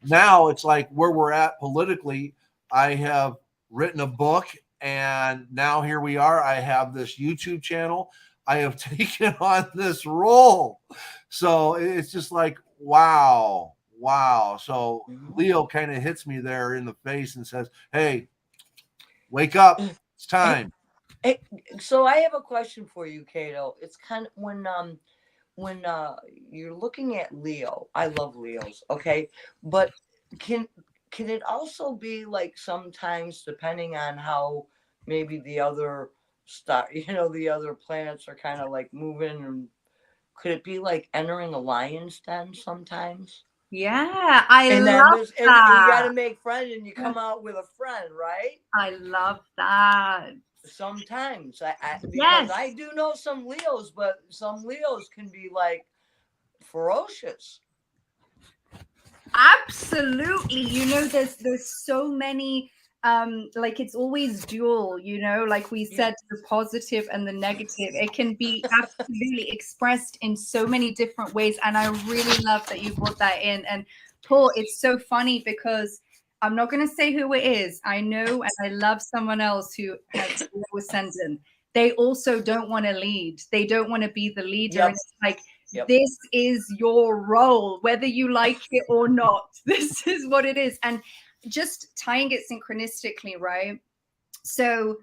now it's like where we're at politically. I have written a book, and now here we are. I have this YouTube channel. I have taken on this role. So it's just like, wow, wow. So Mhm. Leo kind of hits me there in the face and says, hey, wake up. It's Hey, time. hey, so I have a question for you, Kato. It's kind of when you're looking at Leo. I love Leos, okay? But can can it also be like sometimes depending on how maybe the other star, the other planets are kind of like moving, and could it be like entering a lion's den sometimes? Yeah, I And then love there's and you got that. to make friends and you come out with a friend, right? I love that. Sometimes because I Yes, do know some Leos, but some Leos can be like ferocious. absolutely. There's so many like it's always dual, like we Yeah. said, the positive and the negative. It can be absolutely expressed in so many different ways. And I really love that you brought that in. And Paul, it's so funny because I'm not going to say who it is. I know, and I love someone else who has Leo ascendant. They also don't want to lead. They don't want to be the leader. And Yep. it's like, Yep. this is your role, whether you like it or not. This is what it is. And just tying it synchronistically, right? So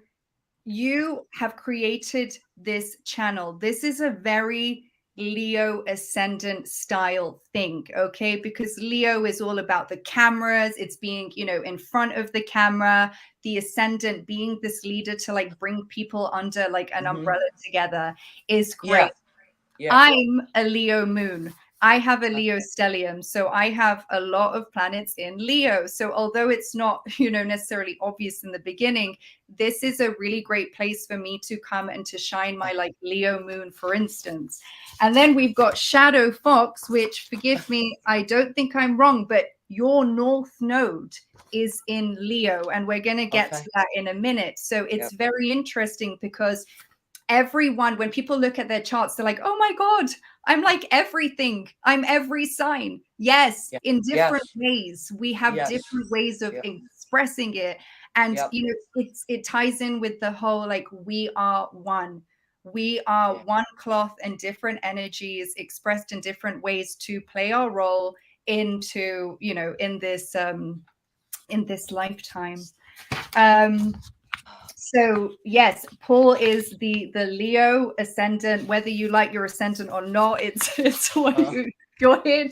you have created this channel. This is a very Leo ascendant style thing, okay? Because Leo is all about the cameras, it's being, in front of the camera, the ascendant being this leader to like bring people under like an Hmm. umbrella together is Yeah. great. Yeah. I'm a Leo moon. I have a Leo stellium. So I have a lot of planets in Leo. So although it's not, necessarily obvious in the beginning, this is a really great place for me to come and to shine my like Leo moon, for instance. And then we've got Shadow Fox, which, forgive me, I don't think I'm wrong, but your North Node is in Leo. And we're going to get Okay. to that in a minute. So it's Yep. very interesting because everyone, when people look at their charts, they're like, oh my God, I'm like everything. I'm every sign. Yes, Yeah. in different Yes. ways. We have Yes. different ways of Yep. expressing it. And Yep. it ties in with the whole like we are one. We are Yeah. one cloth and different energies expressed in different ways to play our role into, in this lifetime. Um so yes, Paul is the Leo ascendant. Whether you like your ascendant or not, it's what Uh, you're here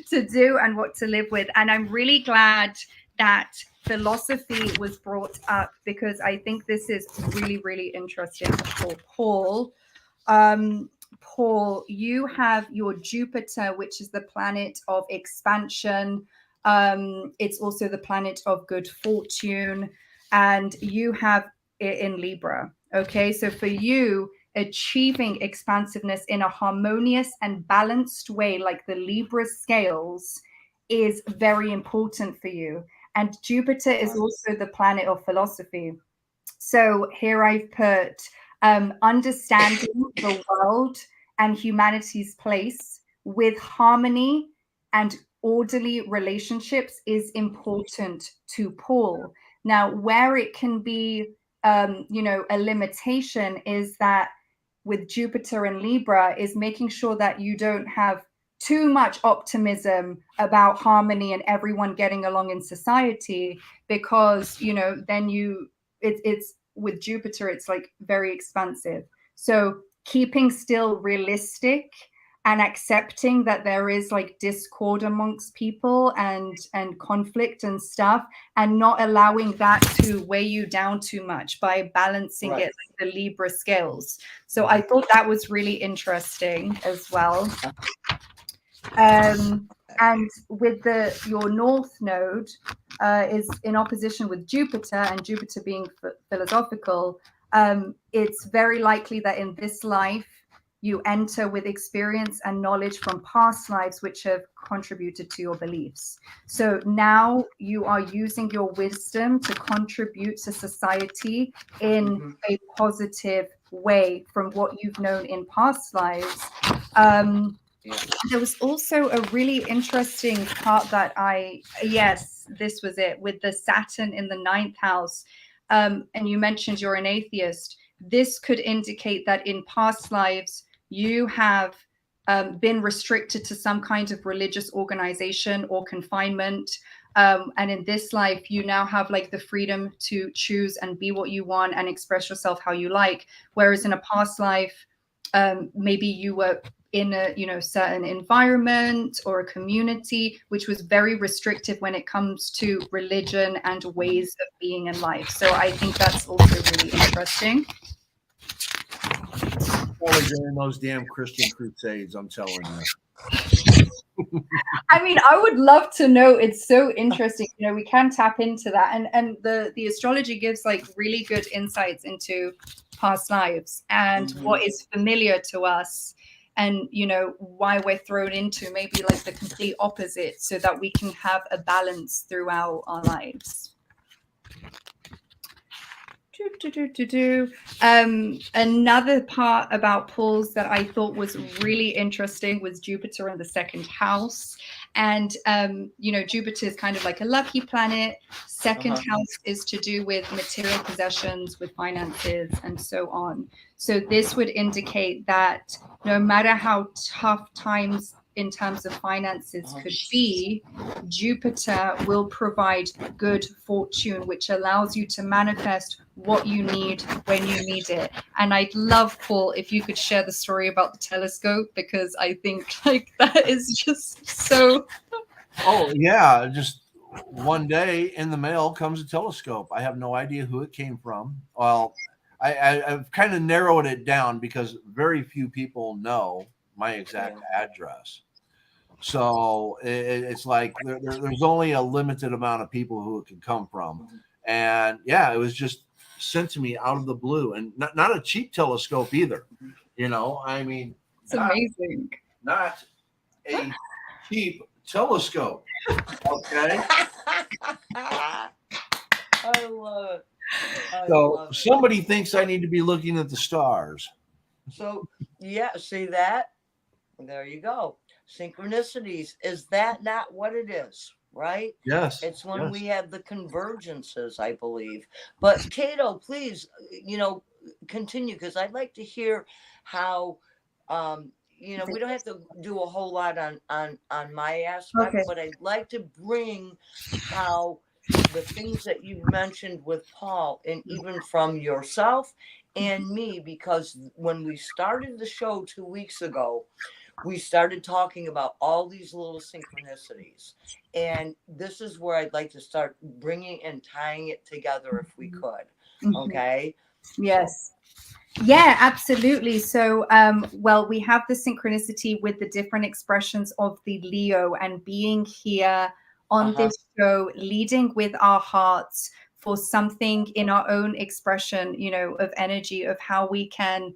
to do and what to live with. And I'm really glad that philosophy was brought up because I think this is really, really interesting for Paul. Um, Paul, you have your Jupiter, which is the planet of expansion. It's also the planet of good fortune, and you have it in Libra. Okay, so for you, achieving expansiveness in a harmonious and balanced way, like the Libra scales, is very important for you. And Jupiter is also the planet of philosophy. So here I've put understanding the world and humanity's place with harmony and orderly relationships is important to Paul. Now, where it can be, a limitation is that with Jupiter and Libra is making sure that you don't have too much optimism about harmony and everyone getting along in society because then it's with Jupiter, it's like very expansive. So keeping still realistic and accepting that there is like discord amongst people and conflict and stuff, and not allowing that to weigh you down too much by balancing right. it like the Libra scales. So I thought that was really interesting as well. And with your North Node is in opposition with Jupiter, and Jupiter being philosophical, it's very likely that in this life you enter with experience and knowledge from past lives which have contributed to your beliefs. So now you are using your wisdom to contribute to society in a positive way from what you've known in past lives. There was also a really interesting part that yes, this was it, with the Saturn in the 9th house. And you mentioned you're an atheist. This could indicate that in past lives, you have been restricted to some kind of religious organization or confinement. And in this life, you now have like the freedom to choose and be what you want and express yourself how you like. Whereas in a past life, maybe you were in a certain environment or a community which was very restrictive when it comes to religion and ways of being in life. So I think that's also really interesting. Only during those damn Christian crusades, I'm telling you. I mean, I would love to know. It's so interesting. We can tap into that, and the astrology gives like really good insights into past lives and what is familiar to us, and why we're thrown into maybe like the complete opposite, so that we can have a balance throughout our lives. Another part about Paul's that I thought was really interesting was Jupiter in the 2nd house. And, Jupiter is kind of like a lucky planet. 2nd house is to do with material possessions, with finances, and so on. So this would indicate that no matter how tough times in terms of finances could be, Jupiter will provide good fortune, which allows you to manifest what you need when you need it. And I'd love, Paul, if you could share the story about the telescope, because I think like that is just so. Oh yeah, just one day in the mail comes a telescope. I have no idea who it came from. Well, I've kind of narrowed it down because very few people know my exact address. So it's like there's only a limited amount of people who it can come from. And yeah, it was just sent to me out of the blue, and not a cheap telescope either. I mean, it's amazing. Not a cheap telescope. Okay. I love it. So somebody thinks I need to be looking at the stars. So yeah, see that? There you go. Synchronicities. Is that not what it is? Right? Yes. It's when we have the convergences, I believe. But Kato, please, continue, because I'd like to hear how we don't have to do a whole lot on my aspect, but I'd like to bring how the things that you mentioned with Paul, and even from yourself and me, because when we started the show 2 weeks ago, we started talking about all these little synchronicities. And this is where I'd like to start bringing and tying it together if we could. Okay? Yes. Yeah, absolutely. So, we have the synchronicity with the different expressions of the Leo, and being here on this show, leading with our hearts for something in our own expression, of energy, of how we can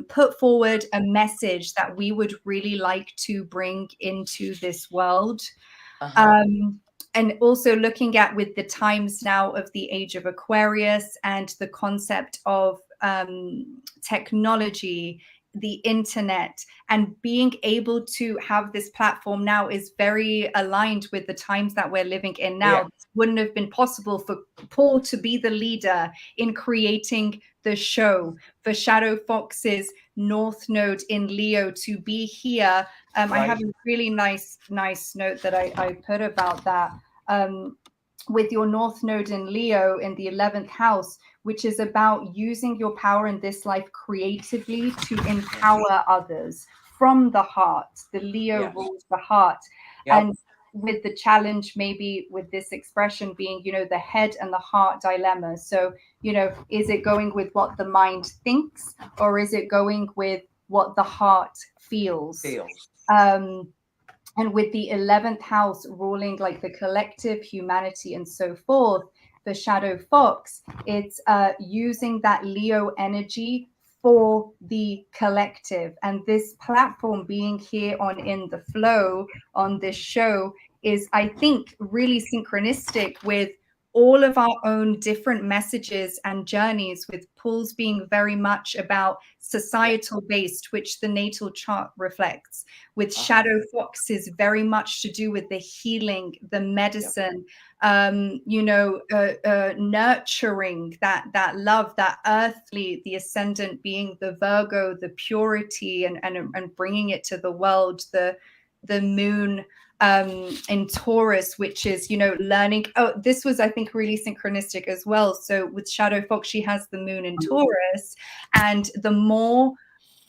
put forward a message that we would really like to bring into this world. And also looking at with the times now of the age of Aquarius and the concept of technology, the internet, and being able to have this platform now is very aligned with the times that we're living in now. This wouldn't have been possible for Paul to be the leader in creating the show, for Shadow Fox's North Node in Leo to be here. I have a really nice note that I put about that. With your North Node in Leo in the 11th house, which is about using your power in this life creatively to empower others from the heart. The Leo rules the heart. And with the challenge, maybe with this expression being, the head and the heart dilemma. So, is it going with what the mind thinks, or is it going with what the heart feels? And with the 11th house ruling like the collective, humanity, and so forth, the Shadow Fox, it's using that Leo energy for the collective. And this platform being here on In the Flow on this show is, I think, really synchronistic with all of our own different messages and journeys, with Paul's being very much about societal based, which the natal chart reflects, with Shadow Fox is very much to do with the healing, the medicine, nurturing, that love, that earthly, the ascendant being the Virgo, the purity and bringing it to the world, the moon in Taurus, which is, learning. Oh, this was, I think, really synchronistic as well. So with Shadow Fox, she has the moon in Taurus, and the more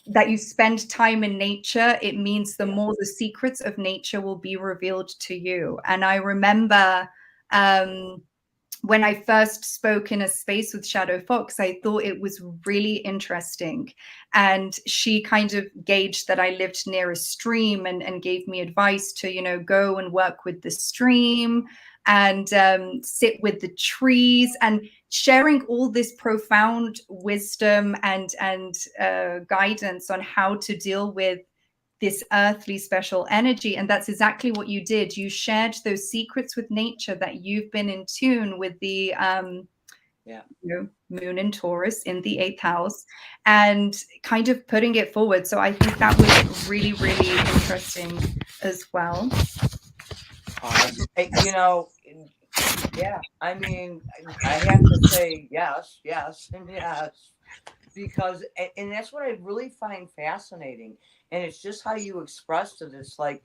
that you spend time in nature, it means the more the secrets of nature will be revealed to you. And I remember when I first spoke in a space with Shadow Fox, I thought it was really interesting. And she kind of gauged that I lived near a stream and gave me advice to, go and work with the stream and sit with the trees, and sharing all this profound wisdom and guidance on how to deal with this earthly special energy. And that's exactly what you did. You shared those secrets with nature, that you've been in tune with the moon in Taurus in the 8th house, and kind of putting it forward. So I think that was really, really interesting as well. Yeah, I mean, I have to say yes, and yes, because, and that's what I really find fascinating. And it's just how you expressed it. It's like,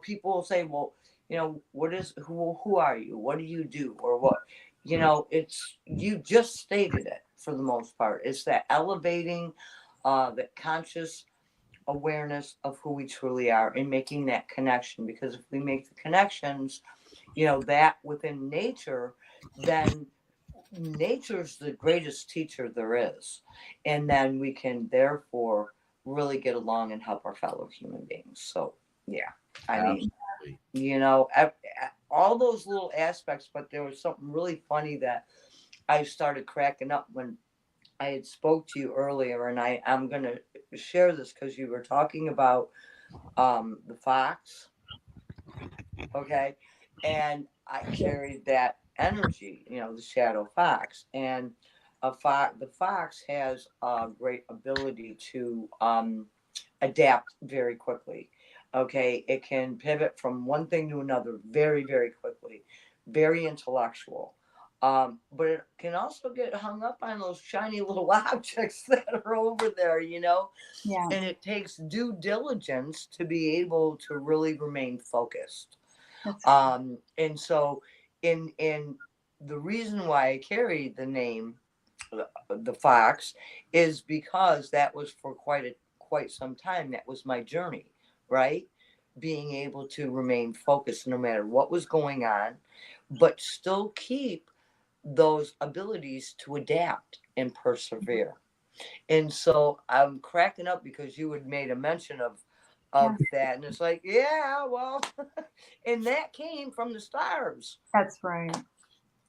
people will say, well, who are you? What do you do? Or what, it's, you just stated it for the most part. It's that elevating, that conscious awareness of who we truly are and making that connection. Because if we make the connections, that within nature, then nature's the greatest teacher there is. And then we can therefore really get along and help our fellow human beings. So, yeah, I mean, all those little aspects. But there was something really funny that I started cracking up when I had spoke to you earlier, and I'm going to share this because you were talking about the fox. Okay. And I carried that energy, the shadow fox. And the fox has a great ability to adapt very quickly. Okay. It can pivot from one thing to another very, very quickly, very intellectual. But it can also get hung up on those shiny little objects that are over there, Yeah. and it takes due diligence to be able to really remain focused. And so in the reason why I carry the name the fox is because that was for quite some time. That was my journey, right? Being able to remain focused no matter what was going on, but still keep those abilities to adapt and persevere. And so I'm cracking up because you had made a mention of that, and it's like, yeah, well, and that came from the stars. That's right.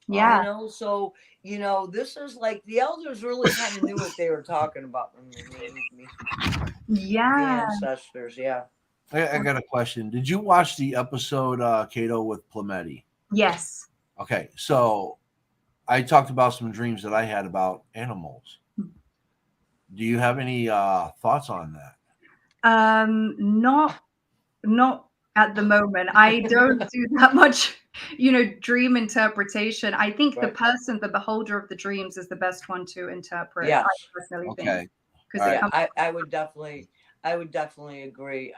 Yeah. So this is like the elders really kind of knew what they were talking about when they named me. Yeah. The ancestors. Yeah. I got a question. Did you watch the episode Kato with Plemetti? Yes. Okay, so I talked about some dreams that I had about animals. Do you have any thoughts on that? Not at the moment. I don't do that much, dream interpretation. I think the person, the beholder of the dreams, is the best one to interpret. Yes. I personally think. I would definitely agree.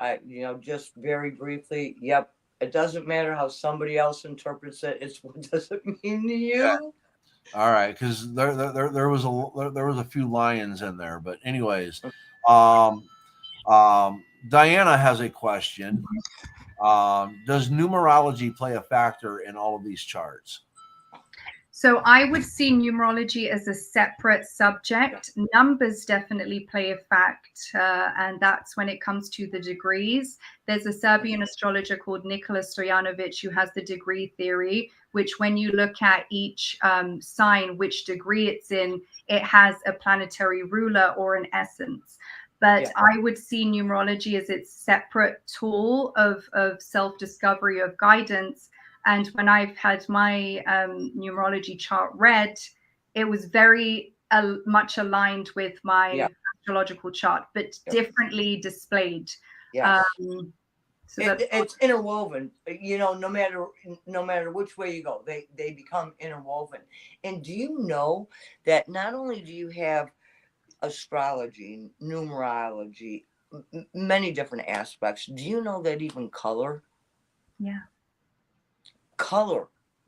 Just very briefly, yep. It doesn't matter how somebody else interprets it. It's what does it mean to you? Yeah. All right, because there was a few lions in there, but anyways, Diana has a question. Does numerology play a factor in all of these charts? So I would see numerology as a separate subject. Numbers definitely play a fact, and that's when it comes to the degrees. There's a Serbian astrologer called Nikola Stojanovic who has the degree theory, which when you look at each sign, which degree it's in, it has a planetary ruler or an essence. But Yeah. I would see numerology as its separate tool of self-discovery, of guidance. And when I've had my numerology chart read, it was very much aligned with my astrological chart, but differently displayed. Yes. So that's it's interwoven, you know, no matter which way you go, they become interwoven. And do you know that not only do you have astrology, numerology, many different aspects, do you know that even color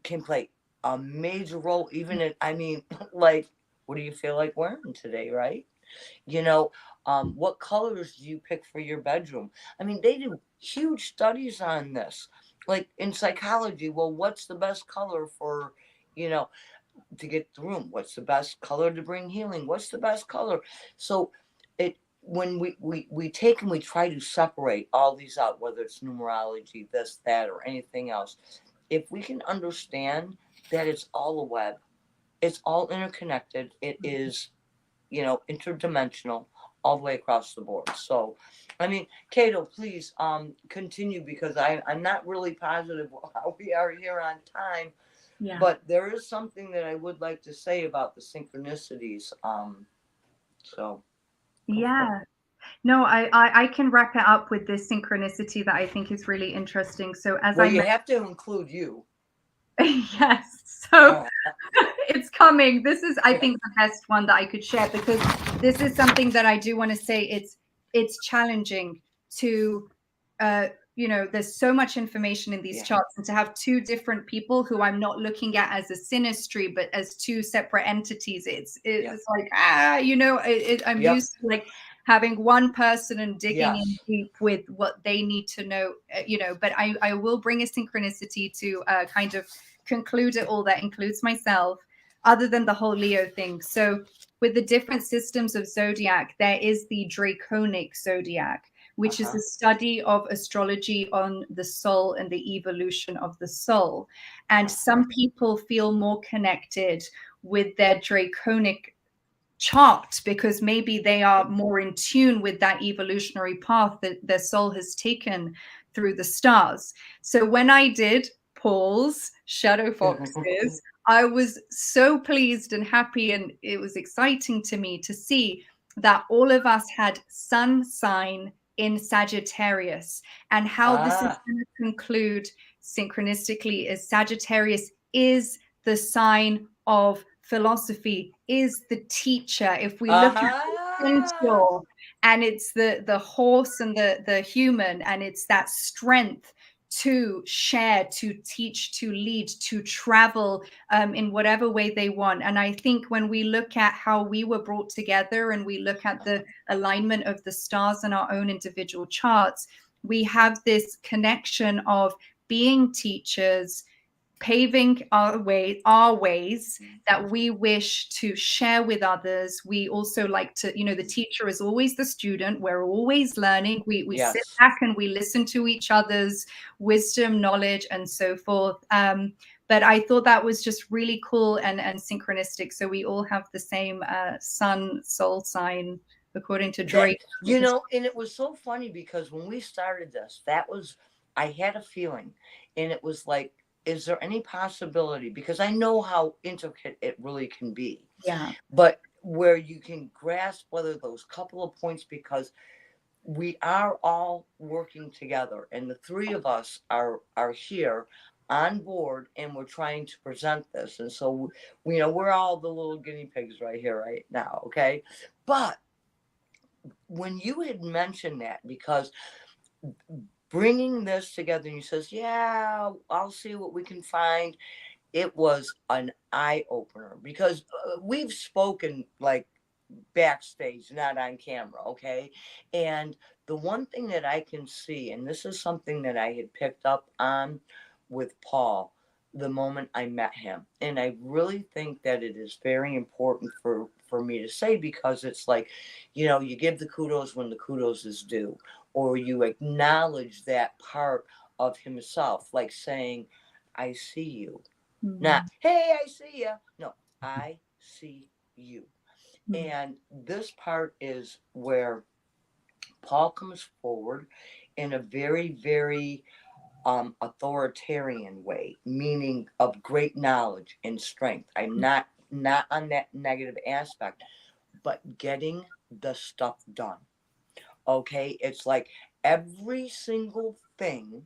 can play a major role, even in, I mean, like, what do you feel like wearing today, right? You know, what colors do you pick for your bedroom? I mean, they do huge studies on this, like in psychology. Well, what's the best color for, you know, to get the room? What's the best color to bring healing? What's the best color? So it, when we take and we try to separate all these out, whether it's numerology, this, that, or anything else, if we can understand that it's all a web, it's all interconnected, it is, you know, interdimensional all the way across the board. So, I mean, Kato, please continue, because I'm not really positive how we are here on time. Yeah. But there is something that I would like to say about the synchronicities. So yeah. No, I can wrap it up with this synchronicity that I think is really interesting. So as well, I you have to include you. yes, so it's coming. This is, I think, the best one that I could share, because this is something that I do want to say. It's challenging to you know, there's so much information in these charts, and to have two different people who I'm not looking at as a synastry, but as two separate entities, it's like, you know, I'm used to like having one person and digging in deep with what they need to know, you know. But I will bring a synchronicity to kind of conclude it all, that includes myself, other than the whole Leo thing. So with the different systems of zodiac, there is the draconic zodiac, which is a study of astrology on the soul and the evolution of the soul. And some people feel more connected with their draconic chart because maybe they are more in tune with that evolutionary path that their soul has taken through the stars. So when I did Paul's Shadow Foxes, I was so pleased and happy, and it was exciting to me to see that all of us had sun sign in Sagittarius, and how this is going to conclude synchronistically is Sagittarius is the sign of philosophy, is the teacher. If we look at the centaur, and it's the horse and the human, and it's that strength to share, to teach, to lead, to travel in whatever way they want. And I think when we look at how we were brought together, and we look at the alignment of the stars in our own individual charts, we have this connection of being teachers, paving our ways that we wish to share with others. We also like to, you know, the teacher is always the student. We're always learning. We sit back and we listen to each other's wisdom, knowledge, and so forth. But I thought that was just really cool and synchronistic. So we all have the same sun soul sign according to Drake. You know, and it was so funny because when we started this, I had a feeling, and it was like, is there any possibility, because I know how intricate it really can be, but where you can grasp whether those couple of points, because we are all working together, and the three of us are here on board, and we're trying to present this. And so, you know, we're all the little guinea pigs right here, right now. Okay. But when you had mentioned that, because bringing this together, and you says, yeah, I'll see what we can find, it was an eye opener, because we've spoken like backstage, not on camera. Okay. And the one thing that I can see, and this is something that I had picked up on with Paul the moment I met him, and I really think that it is very important for me to say, because it's like, you know, you give the kudos when the kudos is due, or you acknowledge that part of himself, like saying, I see you. Not, hey, I see you. No, I see you. And this part is where Paul comes forward in a very, very authoritarian way, meaning of great knowledge and strength. I'm not on that negative aspect, but getting the stuff done. Okay, it's like every single thing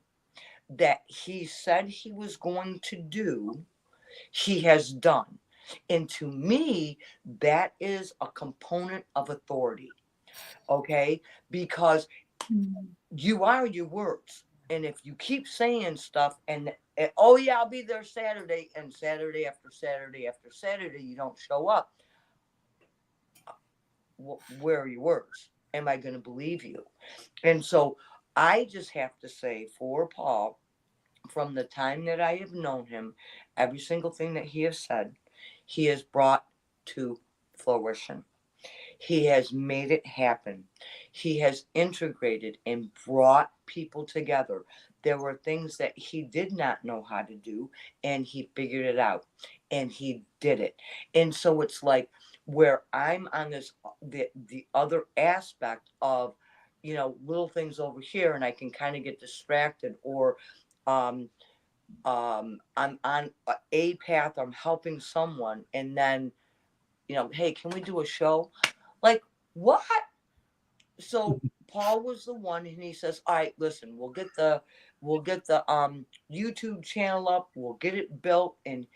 that he said he was going to do, he has done. And to me, that is a component of authority. Okay, because you are your words. And if you keep saying stuff and oh yeah, I'll be there Saturday, and Saturday after Saturday after Saturday you don't show up, where are your words? Am I going to believe you? And so I just have to say for Paul, from the time that I have known him, every single thing that he has said, he has brought to fruition. He has made it happen. He has integrated and brought people together. There were things that he did not know how to do, and he figured it out, and he did it. And so it's like where I'm on this the other aspect of, little things over here, and I can kind of get distracted, or um, I'm on a path. I'm helping someone, and then hey, can we do a show? Like, what? So Paul was the one, and he says, all right, listen, we'll get the YouTube channel up, we'll get it built, and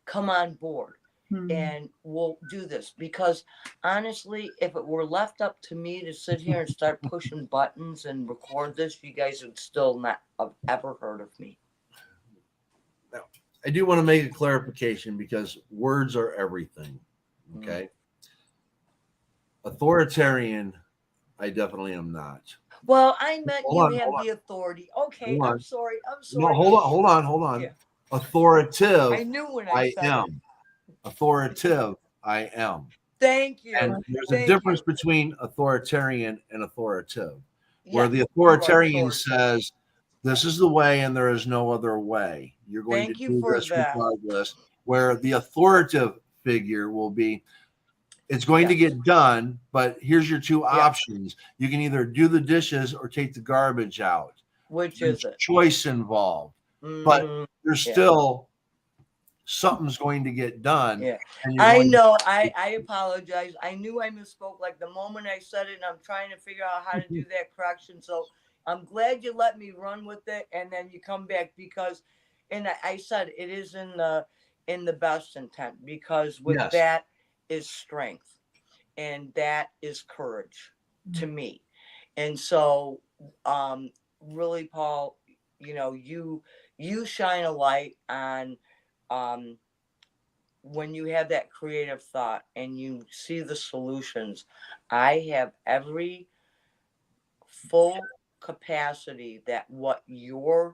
come on board, and we'll do this. Because honestly, if it were left up to me to sit here and start pushing buttons and record this, you guys would still not have ever heard of me. Now, I do want to make a clarification because words are everything. Okay. Authoritarian, I definitely am not. Well, I meant Hold you on, have the authority. Okay, hold on. I'm sorry. No, hold on. Yeah. Authoritative, I knew when I I said it. am. Authoritative, I am. Thank you. And there's a Thank difference you. between authoritarian and authoritative, where Yes, the you are authoritarian authoritative. says, this is the way and there is no other way. You're going Thank to you do for this that. regardless. Where the authoritative figure will be, it's going to Yes. get done, but here's your two Yes. options. You can either do the dishes or take the garbage out. Which There's is it? choice involved, but there's Yeah. still something's going to get done. Yeah. And you're I going know. I apologize. I knew I misspoke like the moment I said it, and I'm trying to figure out how to do that correction. So I'm glad you let me run with it, and then you come back, because, and I said it is in the best intent, because with yes. that is strength, and that is courage to me. And so really, Paul, you shine a light on when you have that creative thought and you see the solutions. I have every full capacity that what you're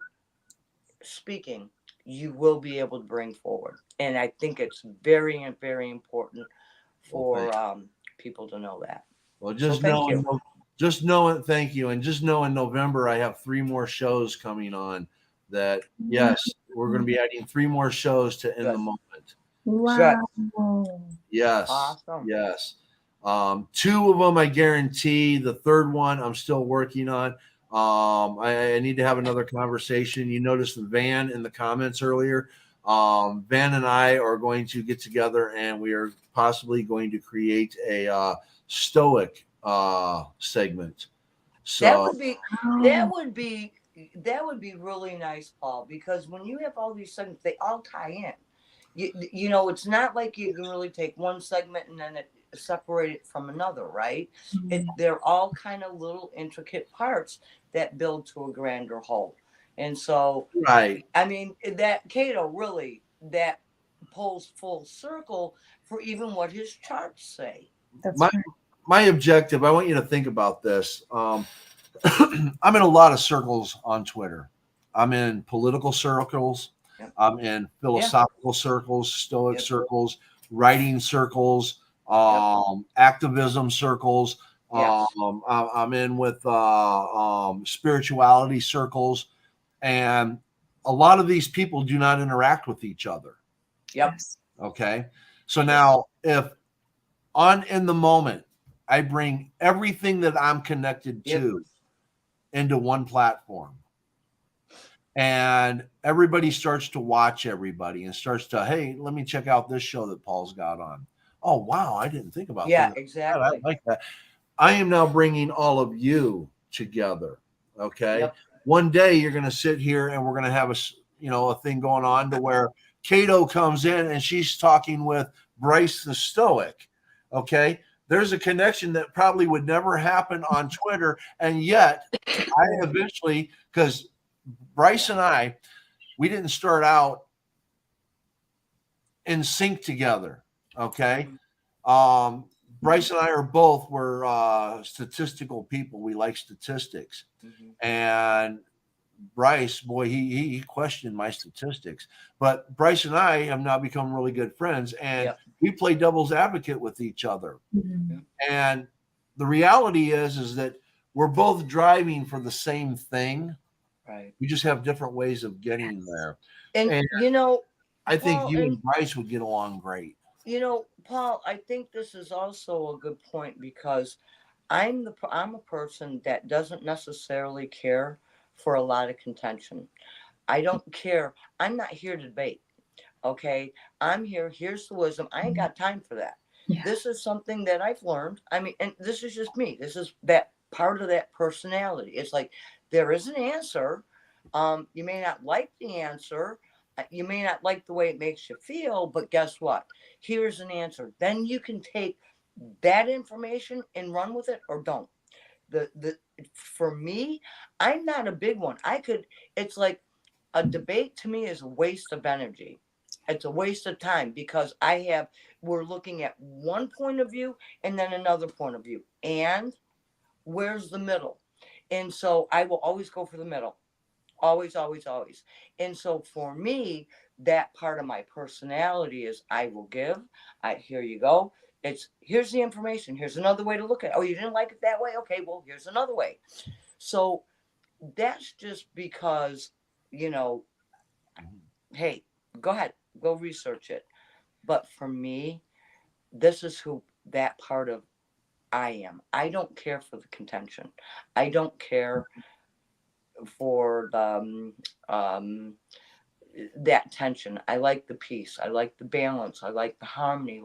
speaking, you will be able to bring forward. And I think it's very, very important for people to know that. Well, So thank you. just know it. Thank you. And just know in November, I have 3 more shows coming on that, yes, we're going to be adding 3 more shows to In the Good. Moment. Wow. Yes. Awesome. Yes. 2 of them, I guarantee. The third one, I'm still working on. I need to have another conversation. You noticed the Van in the comments earlier. Van and I are going to get together, and we are possibly going to create a stoic segment. So that would be really nice, Paul, because when you have all these segments, they all tie in. It's not like you can really take one segment and then separate it from another, right? They're all kind of little intricate parts that build to a grander whole. And so, right. I mean, that Kato really, that pulls full circle for even what his charts say. My objective, I want you to think about this. I'm in a lot of circles on Twitter. I'm in political circles. Yep. I'm in philosophical circles, stoic Yep. circles, writing circles, activism circles. Yes. I'm in with spirituality circles, and a lot of these people do not interact with each other. Yep. Yes. Okay. So now if in the moment, I bring everything that I'm connected Yep. to into one platform, and everybody starts to watch everybody and starts to, hey, let me check out this show that Paul's got on. Oh, wow. I didn't think about Yeah, things like that. exactly. I like that. I am now bringing all of you together. Okay. Yep. One day you're going to sit here and we're going to have a thing going on to where Kato comes in and she's talking with Bryce the Stoic. Okay. There's a connection that probably would never happen on Twitter. And yet I eventually, because Bryce and I, we didn't start out in sync together. Okay. Bryce and I were statistical people. We like statistics. Mm-hmm. And Bryce, boy, he questioned my statistics. But Bryce and I have now become really good friends, and Yep. we play devil's advocate with each other. Mhm. And the reality is that we're both driving for the same thing. Right. We just have different ways of getting there. And And I think Paul, you and and Bryce would get along great. Paul, I think this is also a good point because I'm a person that doesn't necessarily care for a lot of contention. I don't care. I'm not here to debate. Okay, I'm here. Here's the wisdom. I ain't got time for that. Yeah. This is something that I've learned. I mean, and this is just me. This is that part of that personality. It's like there is an answer. You may not like the answer. You may not like the way it makes you feel, but guess what? Here's an answer. Then you can take that information and run with it or don't. The For me, I'm not a big one. It's like a debate to me is a waste of energy. It's a waste of time because we're looking at one point of view and then another point of view. And where's the middle? And so I will always go for the middle. Always, always, always. And so for me, that part of my personality is I will give. Here you go. Here's the information. Here's another way to look at it. Oh, you didn't like it that way? Okay, well, here's another way. So that's just because, you know, hey, go ahead, go research it. But for me, this is who that part of I am. I don't care for the contention. I don't care for that tension. I like the peace. I like the balance. I like the harmony.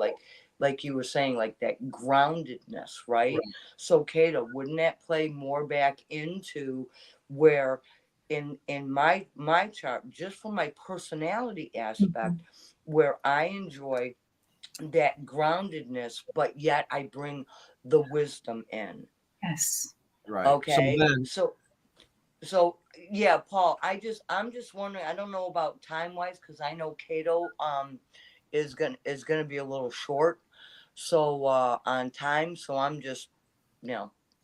Like you were saying, like that groundedness, right? Right. So, Kato, wouldn't that play more back into where in my chart, just from my personality aspect, where I enjoy that groundedness, but yet I bring the wisdom in. Yes. Right. Okay. So then, So yeah, Paul, I'm just wondering, I don't know about time wise, because I know Kato is gonna be a little short. So on time. So I'm just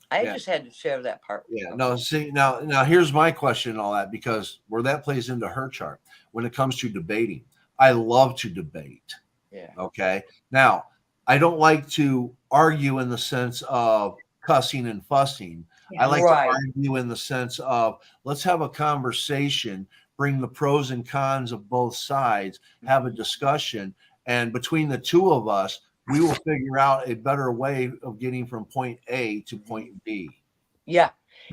I yeah. just had to share that part. Yeah. Okay. No, see, now here's my question and all that, because where that plays into her chart when it comes to debating. I love to debate. Yeah. Okay. Now, I don't like to argue in the sense of cussing and fussing. Yeah. I like to Right. argue in the sense of let's have a conversation, bring the pros and cons of both sides, have a discussion, and between the two of us, we will figure out a better way of getting from point A to point B. Yeah.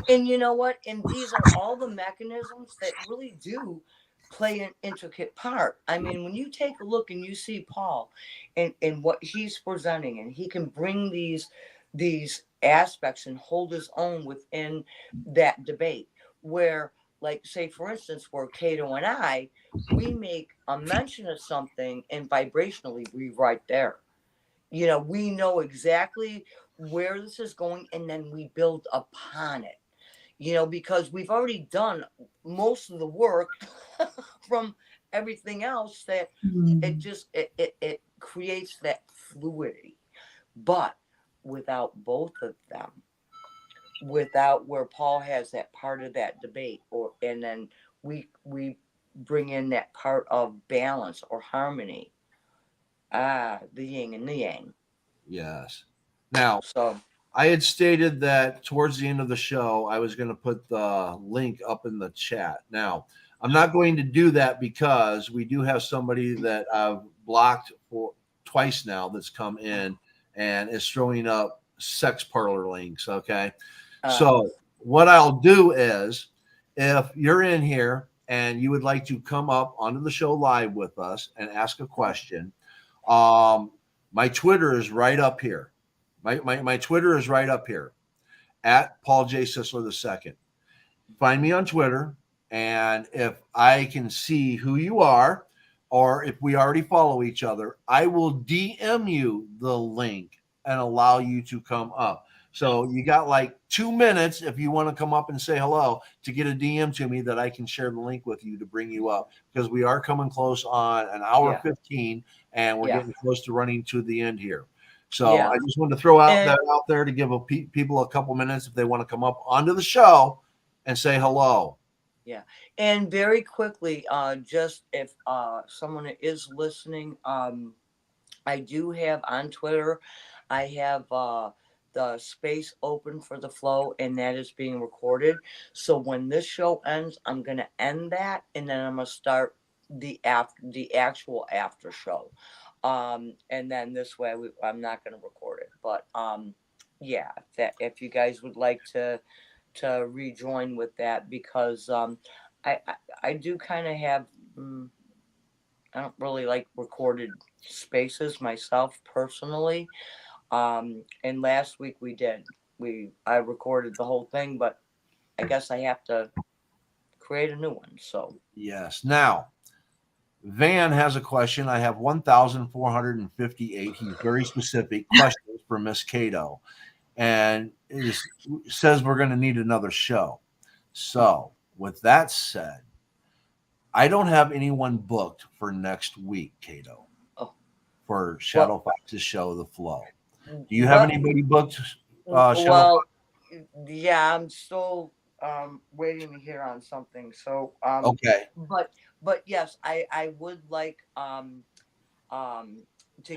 And you know what? And these are all the mechanisms that really do play an intricate part. I mean, when you take a look and you see Paul and what he's presenting, and he can bring these aspects and hold his own within that debate, where, like, say, for instance, where Cato and we make a mention of something and vibrationally we right there. We know exactly where this is going and then we build upon it, because we've already done most of the work from everything else that it just it creates that fluidity. But without both of them, without where Paul has that part of that debate, and then we bring in that part of balance or harmony, the yin and the yang. Yes. Now, So I had stated that towards the end of the show, I was going to put the link up in the chat. Now, I'm not going to do that because we do have somebody that I've blocked for twice now that's come in and is throwing up sex parlor links. Okay. So what I'll do is if you're in here and you would like to come up onto the show live with us and ask a question, my Twitter is right up here. My Twitter is right up here at Paul J. Sisler II. Find me on Twitter. And if I can see who you are, or if we already follow each other, I will DM you the link and allow you to come up. So you got like 2 minutes if you want to come up and say hello to get a DM to me that I can share the link with you to bring you up, because we are coming close on an hour 15 and we're getting close to running to the end here. So I just wanted to throw that out there to give people a couple minutes if they want to come up onto the show and say hello. Yeah. And very quickly, just if someone is listening, I do have on Twitter, I have the space open for the flow, and that is being recorded. So when this show ends, I'm going to end that, and then I'm going to start the actual after show. And then this way I'm not going to record it. But yeah, if you guys would like to rejoin with that, because I do kind of have I don't really like recorded spaces myself personally. And last week I recorded the whole thing, but I guess I have to create a new one. So yes. Now Van has a question. I have 1,458. He's very specific questions for Miss Kato, and says we're going to need another show. So with that said, I don't have anyone booked for next week, Kato, for Shadow Fox's show, The Flow. Do you have anybody booked? Yeah, I'm still waiting to hear on something. So okay. But yes, I would like to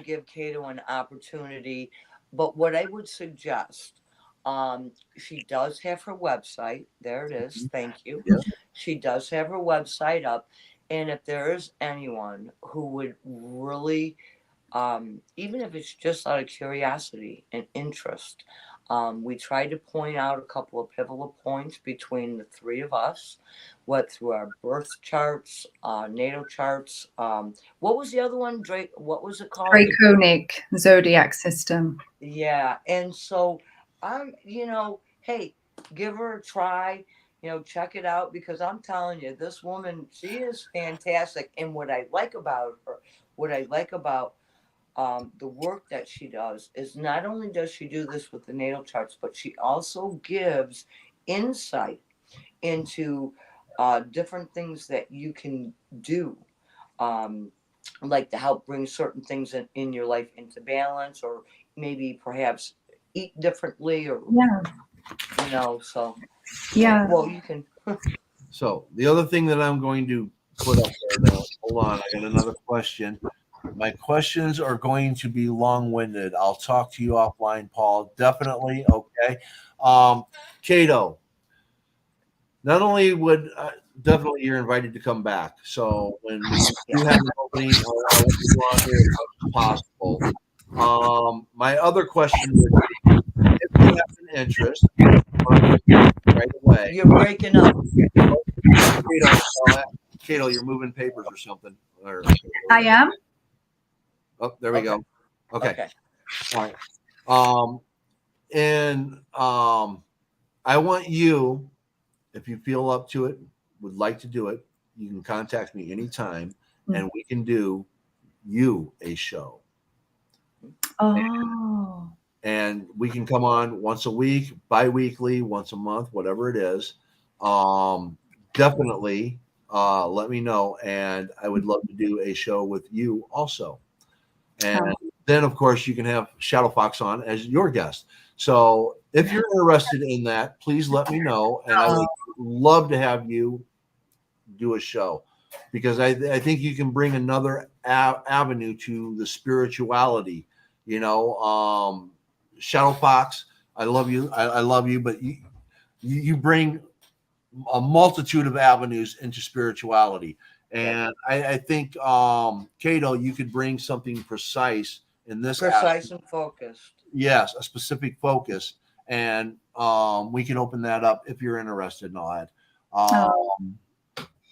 give Kato an opportunity. But what I would suggest, she does have her website. There it is. Thank you. Yeah. She does have her website up. And if there is anyone who would really, even if it's just out of curiosity and interest, we tried to point out a couple of pivotal points between the three of us, what through our birth charts, natal charts. What was the other one? What was it called? Draconic zodiac system. Yeah. And so hey, give her a try, check it out, because I'm telling you, this woman, she is fantastic. And what I like about her, the work that she does is not only does she do this with the natal charts, but she also gives insight into different things that you can do, like to help bring certain things in your life into balance, or maybe perhaps eat differently, or so yeah. Well, you can. So the other thing that I'm going to put up there now, hold on, I got another question. My questions are going to be long-winded. I'll talk to you offline, Paul. Definitely. Okay. Kato, not only would definitely you're invited to come back. So when you have an opening, I'll let you go on here as much as possible. My other question would be, if you have an interest, right away. You're breaking up. Kato, you're moving papers or something. I am. Oh, there we go. Okay. All right. And I want you, if you feel up to it, would like to do it, you can contact me anytime, and we can do you a show. Oh. And we can come on once a week, bi-weekly, once a month, whatever it is. Definitely let me know, and I would love to do a show with you also. And then, of course, you can have Shadow Fox on as your guest. So if you're interested in that, please let me know, and I would love to have you do a show, because I think you can bring another avenue to the spirituality. Shadow Fox, I love you. I love you, but you bring a multitude of avenues into spirituality. And I think, Kato, you could bring something precise in this Precise aspect. and focused. Yes, a specific focus, and we can open that up if you're interested in all that. Oh,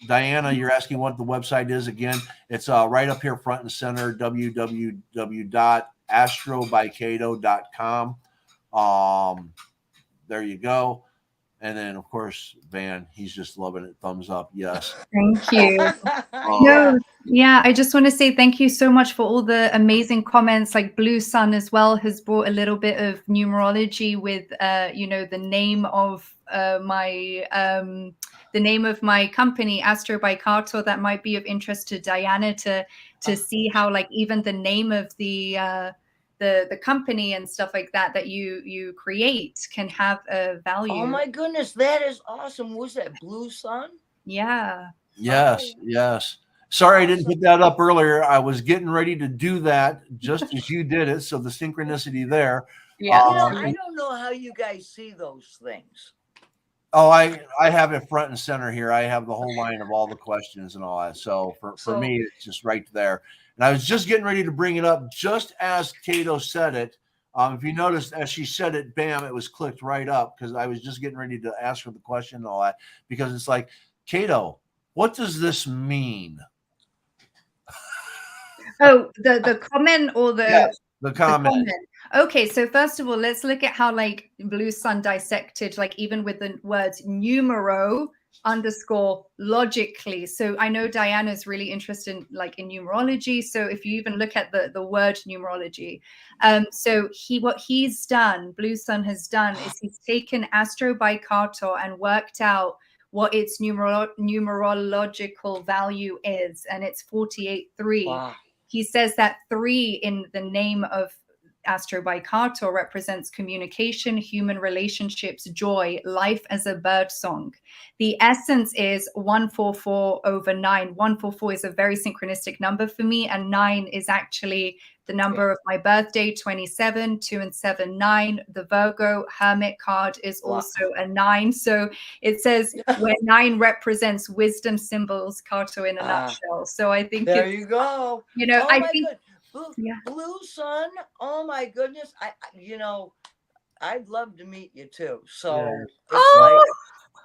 Diana, you're asking what the website is again. It's right up here front and center, www.astrobycato.com. There you go. And then, of course, Van, he's just loving it. Thumbs up. Yes. thank you. Yeah. No, yeah, I just want to say thank you so much for all the amazing comments. Like Blue Sun as well has brought a little bit of numerology with, the name of the name of my company, Astro by Kato. That might be of interest to Diana to see how like even the name of the company and stuff like that you create can have a value. Oh my goodness, that is awesome. Was that Blue Sun? Yeah. Yes. Oh. Yes. Sorry, I didn't Awesome. put that up earlier. I was getting ready to do that just as you did it. So the synchronicity there. Yeah. I don't know how you guys see those things. Oh, I have it front and center here. I have the whole line of all the questions and all that. So for me, it's just right there. And I was just getting ready to bring it up just as Kato said it. If you noticed, as she said it, bam, it was clicked right up because I was just getting ready to ask her the question and all that because it's like, Kato, what does this mean? Oh, the comment or Yes, the comment. Okay, so first of all, let's look at how like Blue Sun dissected, like even with the words numero underscore logically. So I know Diana's really interested in like in numerology. So if you even look at the word numerology, so what he's done, Blue Sun has done, is he's taken Astro by Kato and worked out what its numerological value is, and it's 48.3. Wow. He says that 3 in the name of Astro by Kato represents communication, human relationships, joy, life as a bird song. The essence is 144 over 9. 144 is a very synchronistic number for me, and 9 is actually the number of my birthday, 27, 2 and 7, 9. The Virgo Hermit card is also a 9. So it says where 9 represents wisdom symbols, Kato in a nutshell. So I think there you go. Oh I my think goodness. Blue Sun. Oh my goodness. I'd love to meet you too. So it's like,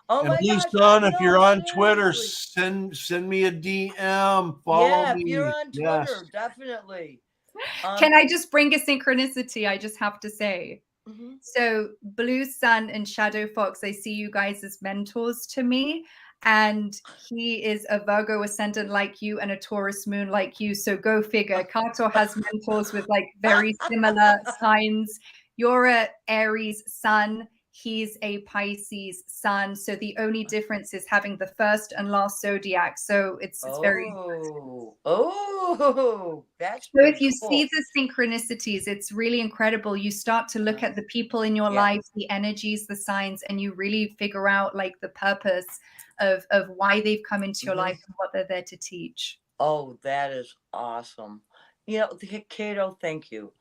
oh my Blue gosh, Sun, if you're on Twitter, seriously. send me a DM. Follow me. If you're on Twitter, Yes. definitely. Can I just bring a synchronicity? I just have to say. Mm-hmm. So Blue Sun and Shadow Fox, I see you guys as mentors to me. And he is a Virgo ascendant like you and a Taurus moon like you. So go figure. Kato has mentors with like very similar signs. You're a Aries sun. He's a Pisces sun. So the only difference is having the first and last zodiac. So it's very. That's So if you cool. see the synchronicities, it's really incredible. You start to look at the people in your life, the energies, the signs, and you really figure out like the purpose of why they've come into your life and what they're there to teach. Oh, that is awesome. Kato, thank you.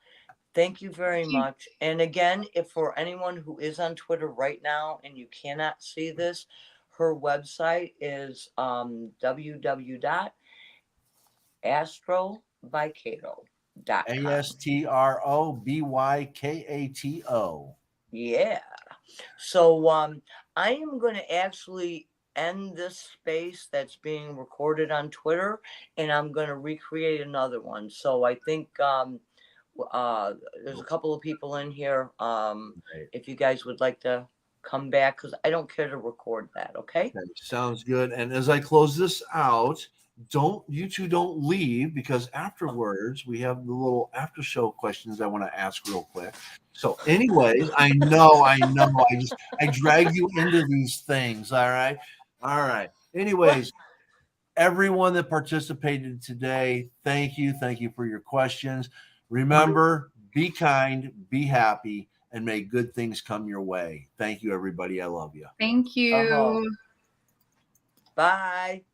Thank you very much. And again, if for anyone who is on Twitter right now and you cannot see this, her website is www.astrobykato.com. ASTROBYKATO. Yeah. So I am going to actually end this space that's being recorded on Twitter, and I'm going to recreate another one. So I think there's a couple of people in here. If you guys would like to come back, because I don't care to record that. Okay. Sounds good. And as I close this out, you two don't leave, because afterwards we have the little after show questions I want to ask real quick. So anyways, I know I drag you into these things. All right. Anyways, everyone that participated today, thank you for your questions. Remember, be kind, be happy, and may good things come your way. Thank you, everybody. I love you. Thank you. Bye.